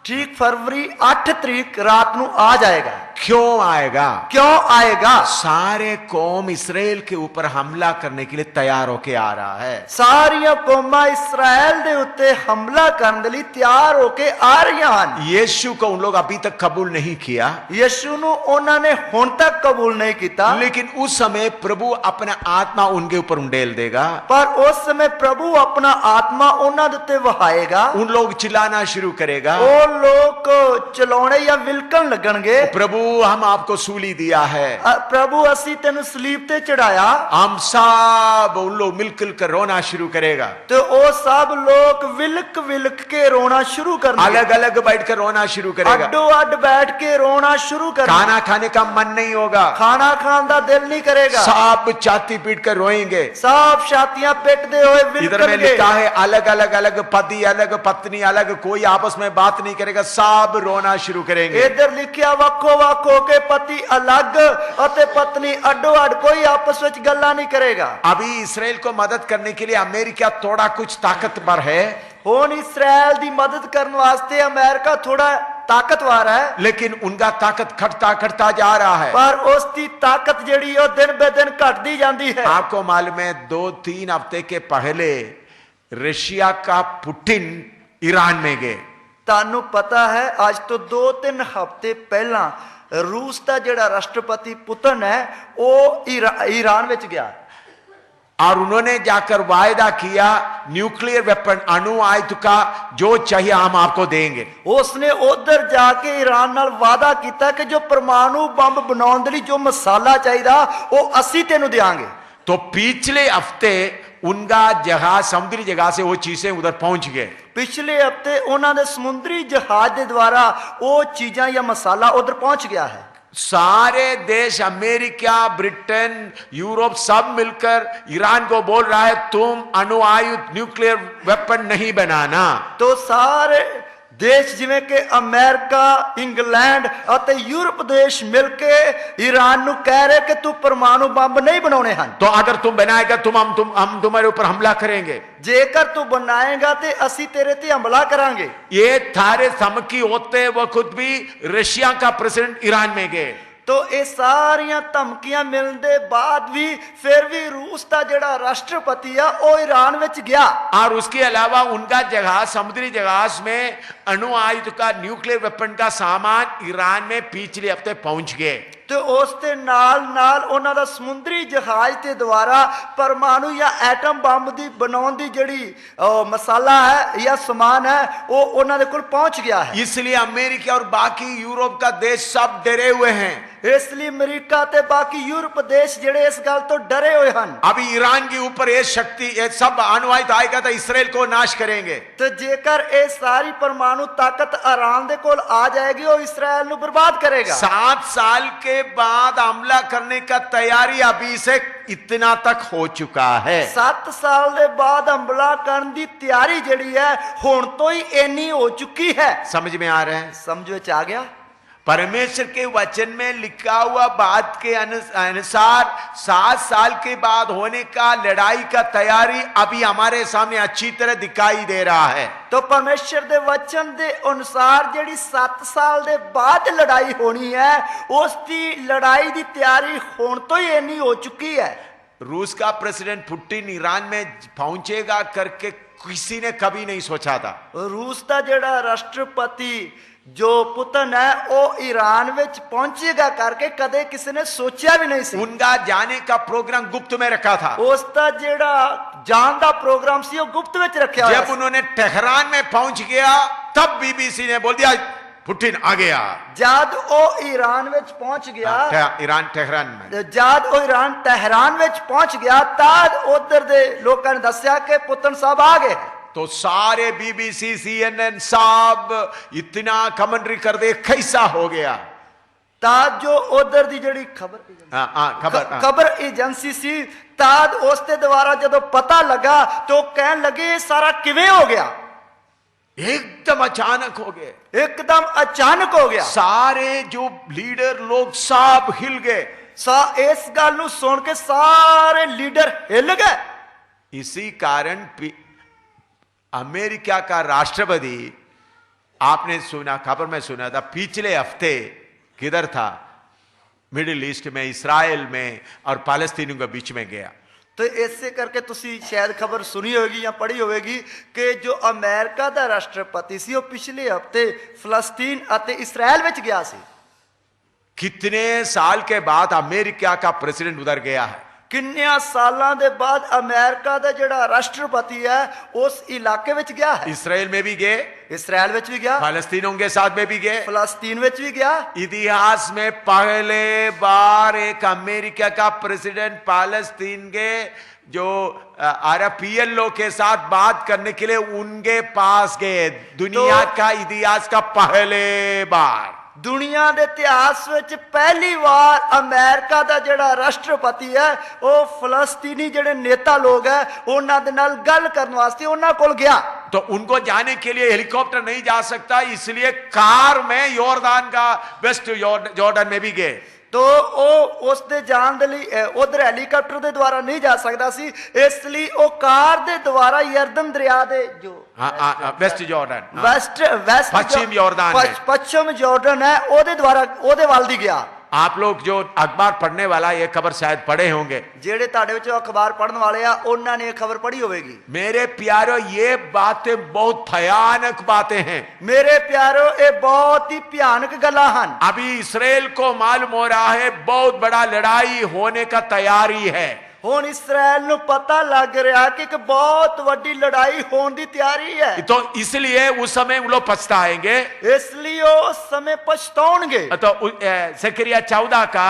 ठीक फरवरी 8 तारीख रात को आ जाएगा। क्यों आएगा? क्यों आएगा? सारे कौम इसराइल के ऊपर हमला करने के लिए तैयार होके आ रहा है। सारिया कौमां इसराइल दे उत्ते हमला करने के लिए तैयार होके आ रही हैं। यीशु को उन लोग अभी तक कबूल नहीं किया, यीशु नु उन्होंने हुण तक कबूल नहीं किया, लेकिन उस समय प्रभु अपना आत्मा उनके ऊपर उंडेल देगा। पर उस समय प्रभु अपना आत्मा उन्हां दे उत्ते वहाएगा। उन लोग चिल्लाना शुरू करेगा, वो ਲੋਕ ਚਲਾਉਣੇ ਜਾਂ ਵਿਲਕਣ ਲੱਗਣਗੇ, प्रभु हम आपको सूली दिया है, ਪ੍ਰਭੂ ਅਸੀਂ ਤੈਨੂੰ ਸਲੀਬ ਤੇ ਚੜਾਇਆ, हम सब उन लोग मिलकर कर रोना शुरू करेगा, ਤੇ ਉਹ ਸਭ ਲੋਕ ਵਿਲਕ ਵਿਲਕ ਕੇ ਰੋਣਾ ਸ਼ੁਰੂ ਕਰਨਗੇ, अलग अलग बैठकर रोना शुरू करेगा, ਅੱਡੋ ਅੱਡ ਬੈਠ ਕੇ ਰੋਣਾ ਸ਼ੁਰੂ ਕਰਨਗੇ, खाना खाने का मन नहीं होगा, ਖਾਣਾ ਖਾਣ ਦਾ ਦਿਲ ਨਹੀਂ ਕਰੇਗਾ, सब छाती पीट कर रोएंगे। ਸਭ ਛਾਤੀਆਂ ਪਿੱਟਦੇ ਹੋਏ इधर में ਵਿਲਕਣਗੇ। लिखा है अलग अलग अलग पति अलग पत्नी अलग, कोई आपस में बात नहीं करेगा, सब रोना शुरू करेंगे। ਇਧਰ ਲਿਖਿਆ ਵੱਖੋ ਵੱਖ ਹੋ ਕੇ ਪਤੀ ਅਲੱਗ ਅਤੇ ਪਤਨੀ ਅੱਡੋ ਅੱਡ, ਕੋਈ ਆਪਸ ਵਿੱਚ ਗੱਲਾਂ ਨਹੀਂ ਕਰੇਗਾ। अभी इसराइल को मदद करने के लिए अमेरिका थोड़ा कुछ ताकतवर है, ਹੁਣ ਇਸਰਾਇਲ ਦੀ ਮਦਦ ਕਰਨ ਵਾਸਤੇ ਅਮਰੀਕਾ ਥੋੜਾ ਤਾਕਤਵਰ ਹੈ, लेकिन उनका ताकत घटता घटता जा रहा है। ਪਰ ਉਸ ਦੀ ਤਾਕਤ ਜਿਹੜੀ ਉਹ ਦਿਨ ਬੇ ਦਿਨ ਘਟਦੀ ਜਾਂਦੀ ਹੈ। आपको मालूम है 2-3 हफ्ते के पहले रशिया का पुतिन ईरान में गए, ਤੁਹਾਨੂੰ ਪਤਾ ਹੈ ਅੱਜ ਤੋਂ 2-3 ਹਫ਼ਤੇ ਪਹਿਲਾਂ ਰੂਸ ਦਾ ਜਿਹੜਾ ਰਾਸ਼ਟਰਪਤੀ ਪੁਤਨ ਹੈ ਉਹ ਈਰਾਨ ਵਿੱਚ ਗਿਆ और उन्होंने जाकर वायदा किया न्यूक्लियर वेपन अणु आयुध का जो चाहिए हम आपको देंगे। ਉਸਨੇ ਉਧਰ ਜਾ ਕੇ ਈਰਾਨ ਨਾਲ ਵਾਅਦਾ ਕੀਤਾ ਕਿ ਜੋ ਪਰਮਾਣੂ ਬੰਬ ਬਣਾਉਣ ਦੇ ਲਈ ਜੋ ਮਸਾਲਾ ਚਾਹੀਦਾ ਉਹ ਅਸੀਂ ਤੈਨੂੰ ਦੇਵਾਂਗੇ। तो पिछले हफ्ते उनका जहाज समुद्री जगह से वो चीजें उधर पहुंच गए। ਪਿਛਲੇ ਹਫ਼ਤੇ ਉਹਨਾਂ ਦੇ ਸਮੁੰਦਰੀ ਜਹਾਜ਼ ਦੇ ਦੁਆਰਾ ਉਹ ਚੀਜ਼ਾਂ ਜਾਂ ਮਸਾਲਾ ਉਧਰ ਪਹੁੰਚ ਗਿਆ ਹੈ। सारे देश अमेरिका ब्रिटेन यूरोप सब मिलकर ईरान को बोल रहा है तुम अणु आयुध न्यूक्लियर वेपन नहीं बनाना। तो ਸਾਰੇ ਦੇਸ਼ ਜਿਵੇਂ ਕਿ ਅਮਰੀਕਾ, ਇੰਗਲੈਂਡ ਅਤੇ ਯੂਰਪ ਦੇਸ਼ ਮਿਲ ਕੇ ਈਰਾਨ ਨੂੰ ਕਹਿ ਰਹੇ ਕਿ ਤੂੰ ਪਰਮਾਣੂ ਬੰਬ ਨਹੀਂ ਬਣਾਉਣੇ ਹਨ। तो अगर तुम बनाएगा हम तुम्हारे ऊपर हमला करेंगे। ਜੇਕਰ ਤੂੰ ਬਣਾਏਗਾ ਤੇ ਅਸੀਂ ਤੇਰੇ ਤੇ ਹਮਲਾ ਕਰਾਂਗੇ। ये थारे धमकी होते वक्त भी रशिया का प्रेसिडेंट ईरान में गए। तो ये सारियां धमकियां मिलने के बाद भी फिर भी रूस का जेड़ा राष्ट्रपति है वो ईरान विच गया। और उसके अलावा उनका जहाज समुद्री जहाज में अणु आयुध का न्यूक्लियर वेपन का सामान ईरान में पिछले हफ्ते पहुंच गए। तो उस दे नाल नाल उन्हां दा समुद्री जहाज के द्वारा परमाणु या एटम बम दी बनाउण दी जेड़ी मसाला है या सामान है वो उन्हां दे कोल पहुंच गया है। इसलिए अमेरिका और बाकी यूरोप का देश सब डरे हुए हैं। इसलिए अमेरिका ते बाकी यूरोप देश जेड़े इस गल तो डरे हुए हैं। अभी ईरान के ऊपर ये शक्ति ये सब अणु आयुध आएगा तो इसराइल को नाश करेंगे। तो जेकर ये सारी परमाणु ताकत ईरान दे कोल आ जाएगी वो इसराइल नु बर्बाद करेगा। 7 साल के बाद हमला करने का तैयारी अभी से इतना तक हो चुका है। 7 साल के बाद हमला करने की तैयारी जड़ी है हुण तो ही इन्नी हो चुकी है। समझ में आ रहा है? समझ में आ गया। परमेश्वर के वचन में लिखा हुआ बात के अनुसार 7 साल के बाद होने का लड़ाई का तैयारी अभी हमारे सामने अच्छी तरह दिखाई दे रहा है। तो परमेश्वर दे वचन दे अनुसार जेड़ी 7 साल दे बाद लड़ाई होनी है उसकी लड़ाई की तैयारी हुण तो ही इन्नी हो चुकी है। रूस का प्रेसिडेंट पुतिन ईरान में पहुंचेगा करके किसी ने कभी नहीं सोचा था। रूस का जेड़ा राष्ट्रपति जो पुतन है वो ईरान विच पहुंचेगा करके कदे किसी ने सोचा भी नहीं सी। उनका जाने का प्रोग्राम गुप्त में रखा था। उसका जेड़ा जान का प्रोग्राम सी वो गुप्त विच रखा। जब उन्होंने तेहरान में पहुंच गया तब बीबीसी ने बोल दिया पुतिन आ गया। जद वो ईरान विच पहुंच गया ईरान तेहरान में जद वो ईरान तेहरान विच पहुंच गया तद उधर दे लोगों ने दस्या कि पुतन साहब आ गए। तो सारे बीबीसी CNN सब इतना कमेंट्री कर दे कैसा हो गया। ताद जो उधर दी जड़ी खबर एजेंसी सी ताद उसके द्वारा जदों पता लगा तो कहने लगे सारा किवें हो गया। एकदम अचानक हो गए। एकदम अचानक हो गया। सारे जो लीडर लोग सब हिल गए। इस गल नूं सुन के सारे लीडर हिल गए। इसी कारण अमेरिका का राष्ट्रपति आपने सुना खबर में सुना था पिछले हफ्ते किधर था? मिडिल ईस्ट में, इस्राएल में और फालस्तीनियों के बीच में गया। तो ऐसे करके तुसी शायद खबर सुनी होगी या पढ़ी होगी कि जो अमेरिका का राष्ट्रपति सी वो पिछले हफ्ते फलस्तीन और इस्राएल में गया सी। कितने साल के बाद अमेरिका का प्रेसिडेंट उधर गया है। ਕਿੰਨਿਆਂ ਸਾਲਾਂ ਦੇ ਬਾਅਦ ਅਮਰੀਕਾ ਦਾ ਜਿਹੜਾ ਰਾਸ਼ਟਰਪਤੀ ਹੈ ਉਸ ਇਲਾਕੇ ਵਿੱਚ ਗਿਆ ਹੈ। इसराइल में भी गए, ਇਸਰਾਇਲ ਵਿੱਚ ਵੀ ਗਿਆ, फालस्तीनों के साथ में भी गए। ਫਲਸਤੀਨ ਵਿੱਚ भी गया। इतिहास में पहले बार एक अमेरिका का प्रेसिडेंट फालस्तीन के जो अरबियन लोग के साथ बात करने के लिए उनके पास गए। दुनिया का इतिहास का पहले बार, ਦੁਨੀਆ ਦੇ ਇਤਿਹਾਸ ਵਿੱਚ ਪਹਿਲੀ ਵਾਰ ਅਮਰੀਕਾ ਦਾ ਜਿਹੜਾ ਰਾਸ਼ਟਰਪਤੀ ਹੈ ਉਹ ਫਲਸਤੀਨੀ ਜਿਹੜੇ ਨੇਤਾ ਲੋਕ ਹੈ ਉਹਨਾਂ ਦੇ ਨਾਲ ਗੱਲ ਕਰਨ ਵਾਸਤੇ ਉਹਨਾਂ ਕੋਲ ਗਿਆ। तो उनको जाने के लिए हेलीकॉप्टर नहीं जा सकता, इसलिए कार में यॉर्दान का वेस्ट जॉर्डन में भी गए। तो ਉਹ ਉਸ ਦੇ ਜਾਣ ਦੇ ਲਈ ਉਧਰ ਹੈਲੀਕਾਪਟਰ ਦੇ ਦੁਆਰਾ ਨਹੀਂ ਜਾ ਸਕਦਾ ਸੀ, ਇਸ ਲਈ ਉਹ ਕਾਰ ਦੇ ਦੁਆਰਾ ਯਰਦਨ ਦਰਿਆ ਦੇ ਜੋ वेस्ट जॉर्डन, ਵੈਸਟ पश्चिम यॉर्दान है। ਪੱਛਮ ਜਾਰਡਨ ਹੈ ਉਹਦੇ ਦੁਆਰਾ ਉਹਦੇ ਵੱਲ ਦੀ ਗਿਆ। आप लोग जो अखबार पढ़ने वाला ये खबर शायद पढ़े होंगे। ਜਿਹੜੇ ਤੁਹਾਡੇ ਵਿੱਚੋਂ ਅਖਬਾਰ ਪੜ੍ਹਨ ਵਾਲੇ ਆ ਉਹਨਾਂ ਨੇ ਇਹ ਖਬਰ ਪੜ੍ਹੀ ਹੋਵੇਗੀ। मेरे प्यारो, ये बातें बहुत भयानक बातें हैं। ਮੇਰੇ ਪਿਆਰੋ ਇਹ ਬਹੁਤ ਹੀ ਭਿਆਨਕ ਗੱਲਾਂ ਹਨ। अभी इसराइल को मालूम हो रहा है बहुत बड़ा लड़ाई होने का तैयारी है। ਹੁਣ ਇਸਰਾਇਲ ਨੂੰ ਪਤਾ ਲੱਗ ਰਿਹਾ ਕਿ ਇੱਕ ਬਹੁਤ ਵੱਡੀ ਲੜਾਈ ਹੋਣ ਦੀ ਤਿਆਰੀ ਹੈ। तो इसलिए उस समय वो लोग पछताएंगे। ਇਸ ਲਈ ਉਹ ਉਸ ਸਮੇਂ ਪਛਤਾਉਣਗੇ। तो जकरिया 14 का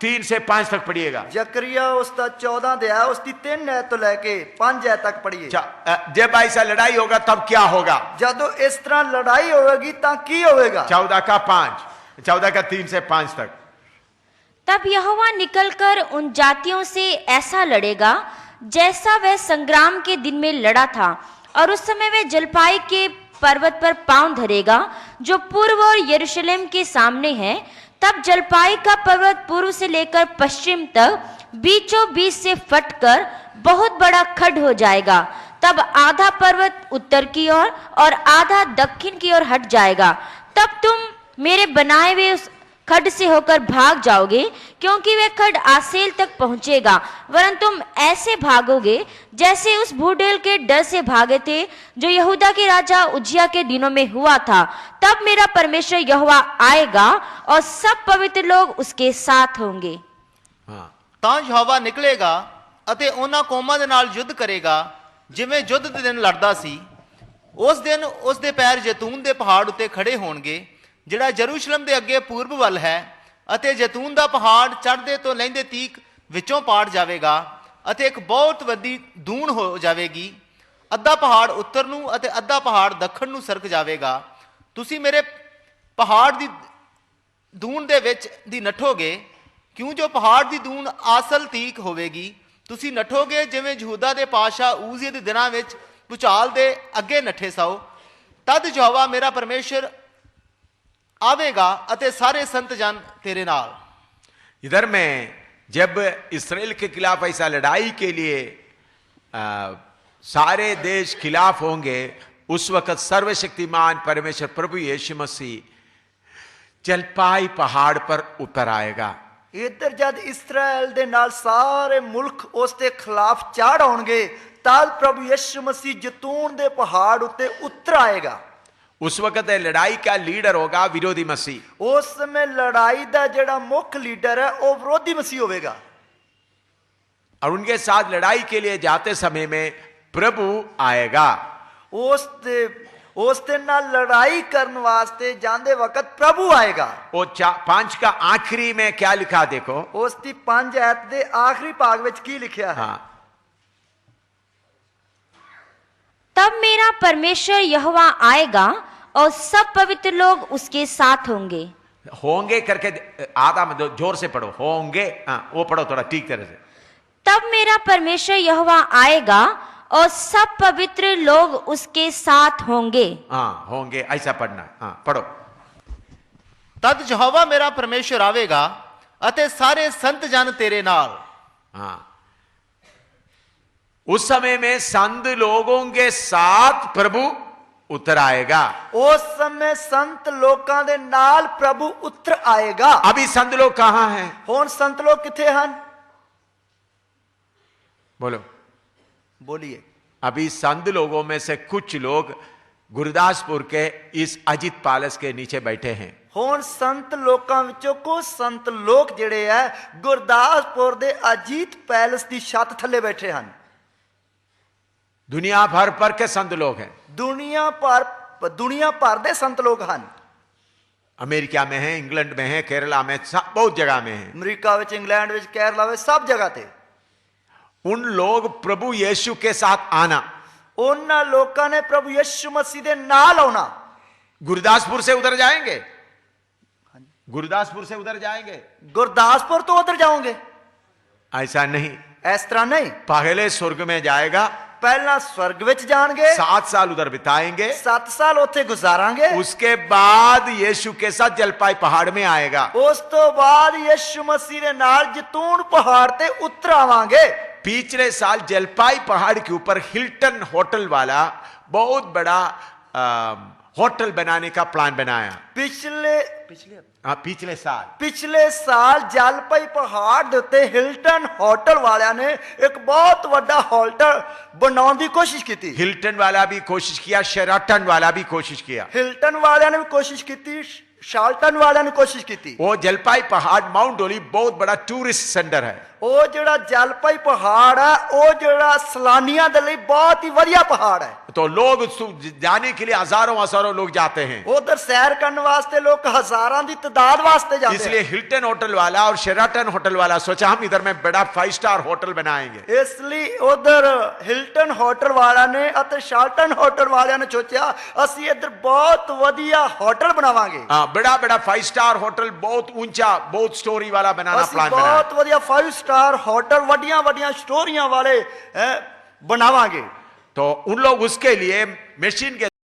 3 से 5 तक पढ़िएगा। ਜ਼ਕਰੀਆ ਉਸ ਦਾ 14 ਦੇ ਆ, ਉਸ ਦੀ 3 ਐਤ ਤੋਂ ਲੈ ਕੇ 5 ਐਤ ਤੱਕ ਪੜ੍ਹੀਏ। जब ऐसा लड़ाई होगा तब क्या होगा? ਜਦੋਂ ਇਸ ਤਰ੍ਹਾਂ ਲੜਾਈ ਹੋਵੇਗੀ ਤਾਂ ਕੀ ਹੋਵੇਗਾ? 14 का 5, 14 का 3 से 5 तक। तब यहोवा निकलकर उन जातियों से ऐसा लड़ेगा जैसा वह संग्राम के दिन में लड़ा था, और उस समय वह जलपाई के पर्वत पर पांव धरेगा जो पूर्व और यरूशलेम के सामने है। तब जलपाई का पर्वत पूर्व से लेकर पश्चिम तक बीचों बीच से फटकर बहुत बड़ा खड्ड हो जाएगा। तब आधा पर्वत उत्तर की ओर और आधा दक्षिण की ओर हट जाएगा। तब तुम मेरे बनाए हुए उस खड्ड से होकर भाग जाओगे, क्योंकि वह खड्ड आसेल तक पहुंचेगा, वरन तुम ऐसे भागोगे जैसे उस बूढ़ेल के डर से भागे थे जो यहूदा के राजा उज्जिया के दिनों में हुआ था। तब मेरा परमेश्वर यहोवा आएगा और सब पवित्र लोग उसके साथ होंगे। ਤਾਂ ਯਹੋਵਾ ਨਿਕਲੇਗਾ ਅਤੇ ਉਹਨਾਂ ਕੌਮਾਂ ਦੇ ਨਾਲ ਯੁੱਧ ਕਰੇਗਾ ਜਿਵੇਂ ਯੁੱਧ ਦੇ ਦਿਨ ਲੜਦਾ ਸੀ। ਉਸ ਦਿਨ ਉਸ ਦੇ ਪੈਰ ਜੈਤੂਨ ਦੇ ਪਹਾੜ ਉੱਤੇ ਖੜੇ ਹੋਣਗੇ ਜਿਹੜਾ ਯਰੂਸ਼ਲਮ ਦੇ ਅੱਗੇ ਪੂਰਬ ਵੱਲ ਹੈ, ਅਤੇ ਜੈਤੂਨ ਦਾ ਪਹਾੜ ਚੜ੍ਹਦੇ ਤੋਂ ਲਹਿੰਦੇ ਤੀਕ ਵਿੱਚੋਂ ਪਾੜ ਜਾਵੇਗਾ ਅਤੇ ਇੱਕ ਬਹੁਤ ਵੱਡੀ ਦੂਣ ਹੋ ਜਾਵੇਗੀ। ਅੱਧਾ ਪਹਾੜ ਉੱਤਰ ਨੂੰ ਅਤੇ ਅੱਧਾ ਪਹਾੜ ਦੱਖਣ ਨੂੰ ਸਰਕ ਜਾਵੇਗਾ। ਤੁਸੀਂ ਮੇਰੇ ਪਹਾੜ ਦੀ ਦੂਣ ਦੇ ਵਿੱਚ ਦੀ ਨੱਠੋਗੇ, ਕਿਉਂ ਜੋ ਪਹਾੜ ਦੀ ਦੂਣ ਆਸਲ ਤੀਕ ਹੋਵੇਗੀ। ਤੁਸੀਂ ਨੱਠੋਗੇ ਜਿਵੇਂ ਯਹੂਦਾ ਦੇ ਪਾਤਸ਼ਾਹ ਉਜ਼ੀਆ ਦੇ ਦਿਨਾਂ ਵਿੱਚ ਭੁਚਾਲ ਦੇ ਅੱਗੇ ਨੱਠੇ ਸੋ। ਤਦ ਯਹੋਵਾ ਮੇਰਾ ਪਰਮੇਸ਼ਰ आवेगा अते सारे संत जन तेरे नाल। इधर में जब इसराइल के खिलाफ ऐसा लड़ाई के लिए सारे देश खिलाफ होंगे, उस वक्त सर्वशक्तिमान परमेश्वर प्रभु यीशु मसीह जलपाई पहाड़ पर उतर आएगा। इधर जब इसराइल दे नाल सारे मुल्क उसके खिलाफ चढ़ आउणगे, तद प्रभु यीशु मसीह जैतून दे पहाड़ उत्ते उतर आएगा। उस वक्त लड़ाई का लीडर होगा विरोधी मसीह। उस समय लड़ाई का जेड़ा मुख्य लीडर है वो विरोधी मसीह होगा, और उनके साथ लड़ाई के लिए जाते समय में प्रभु आएगा। उसते नाल लड़ाई करने वास्ते जाते वक्त प्रभु आएगा। वो 5 का आखिरी में क्या लिखा देखो, उसकी 5 आयत दे आखिरी भाग में की लिखा है। हाँ, तब मेरा परमेश्वर यहोवा आएगा और सब पवित्र लोग उसके साथ होंगे। होंगे करके आधा में जोर से पढ़ो, होंगे। हाँ, वो पढ़ो थोड़ा ठीक तरह से। तब मेरा परमेश्वर यहोवा आएगा और सब पवित्र लोग उसके साथ होंगे। हाँ, होंगे ऐसा पढ़ना। हाँ, पढ़ो। तद यहोवा मेरा परमेश्वर आवेगा अते सारे संत जन तेरे नाल। हाँ, उस समय में संत लोगों के साथ प्रभु उतर आएगा। उस समय संत लोगों दे नाल प्रभु उतर आएगा। अभी संत लोग कहां हैं? हुण संत लोग किथे हैं? बोलो, बोलिए। अभी संत लोगों में से कुछ लोग गुरदासपुर के इस अजित पैलेस के नीचे बैठे हैं। ਹੁਣ ਸੰਤ ਲੋਕਾਂ ਵਿੱਚੋਂ ਕੁਝ ਸੰਤ ਲੋਕ ਜਿਹੜੇ ਹੈ ਗੁਰਦਾਸਪੁਰ ਦੇ ਅਜੀਤ ਪੈਲਸ ਦੀ ਛੱਤ ਥੱਲੇ ਬੈਠੇ ਹਨ। दुनिया भर पर के संत लोग हैं, ਦੁਨੀਆ ਭਰ ਦੇ ਸੰਤ ਲੋਕ ਹਨ। अमेरिका में है, इंग्लैंड में है, केरला में, बहुत जगह में है। ਅਮਰੀਕਾ ਵਿੱਚ, ਇੰਗਲੈਂਡ ਵਿੱਚ, ਕੇਰਲਾ ਵਿੱਚ, ਸਭ ਜਗ੍ਹਾ ਤੇ उन लोग प्रभु यीशु के साथ आना, ਉਹਨਾਂ ਲੋਕਾਂ ਨੇ ਪ੍ਰਭੂ ਯਿਸੂ ਮਸੀਹ ਦੇ ਨਾਲ ਆਉਣਾ। गुरदासपुर से उधर जाएंगे, गुरदासपुर से उधर जाएंगे, ਗੁਰਦਾਸਪੁਰ ਤੋਂ ਉਧਰ ਜਾਓਗੇ, ऐसा नहीं। ਇਸ ਤਰ੍ਹਾਂ ਨਹੀਂ। पहले स्वर्ग में जाएगा, ਪਹਿਲਾਂ ਸਵਰਗ ਵਿੱਚ ਜਾਣਗੇ, 7 साल उधर बिताएंगे, 7 ਸਾਲ ਉੱਥੇ ਗੁਜ਼ਾਰਾਂਗੇ। उसके बाद यीशु के साथ जलपाई पहाड़ में आएगा। ਉਸ ਤੋਂ ਬਾਅਦ ਯਿਸੂ ਮਸੀਹ ਦੇ ਨਾਲ ਜੈਤੂਨ ਪਹਾੜ ਤੇ ਉਤਰ ਆਵਾਂਗੇ। पिछले साल जलपाई पहाड़ के ऊपर हिल्टन होटल वाला बहुत बड़ा होटल बनाने का प्लान बनाया। ਪਿਛਲੇ ਸਾਲ ਜਲਪਾਈ ਪਹਾੜ ਦੇ ਉੱਤੇ ਹਿਲਟਨ ਹੋਟਲ ਵਾਲਿਆਂ ਨੇ ਇੱਕ ਬਹੁਤ ਵੱਡਾ ਹੋਟਲ ਬਣਾਉਣ ਦੀ ਕੋਸ਼ਿਸ਼ ਕੀਤੀ। हिल्टन वाला भी कोशिश किया, शेराटन वाला भी कोशिश किया। ਹਿਲਟਨ ਵਾਲਿਆਂ ਨੇ ਵੀ ਕੋਸ਼ਿਸ਼ ਕੀਤੀ, ਸ਼ਾਲਟਨ ਵਾਲਿਆਂ ਨੇ ਕੋਸ਼ਿਸ਼ ਕੀਤੀ। वो जलपाई पहाड़ माउंट ओलिव बहुत बड़ा टूरिस्ट सेंटर है। ਉਹ ਜਿਹੜਾ ਜਲਪਾਈ ਪਹਾੜ ਹੈ ਉਹ ਜਿਹੜਾ ਸੈਲਾਨੀਆਂ ਦੇ ਲਈ ਬਹੁਤ ਹੀ ਵਧੀਆ ਪਹਾੜ ਹੈ। तो लोग जाने के लिए हजारों लोग जाते हैं। ਉਧਰ ਸੈਰ ਕਰਨ ਵਾਸਤੇ ਲੋਕ ਹਜ਼ਾਰਾਂ ਦੀ ਤਾਦਾਦ ਵਾਸਤੇ ਜਾਂਦੇ इसलिए हिल्टन होटल वाला और शेराटन होटल वाला सोचा हम इधर में बड़ा 5 स्टार होटल बनाएंगे। ਇਸ ਲਈ ਉਧਰ ਹਿਲਟਨ ਹੋਟਲ ਵਾਲਿਆਂ ਨੇ ਅਤੇ ਸ਼ਾਲਟਨ ਹੋਟਲ ਵਾਲਿਆਂ ਨੇ ਸੋਚਿਆ ਅਸੀਂ ਇੱਧਰ ਬਹੁਤ ਵਧੀਆ ਹੋਟਲ ਬਣਾਵਾਂਗੇ। बड़ा बड़ा 5 स्टार होटल, बहुत ऊंचा, बहुत स्टोरी वाला बनाना ਅਸੀਂ प्लान बनाया। ਬਹੁਤ ਵਧੀਆ 5 ਸਟਾਰ ਹੋਟਲ ਵੱਡੀਆਂ ਵੱਡੀਆਂ ਸਟੋਰੀਆਂ ਵਾਲੇ ਬਣਾਵਾਂਗੇ। तो उन लोग उसके लिए मशीन के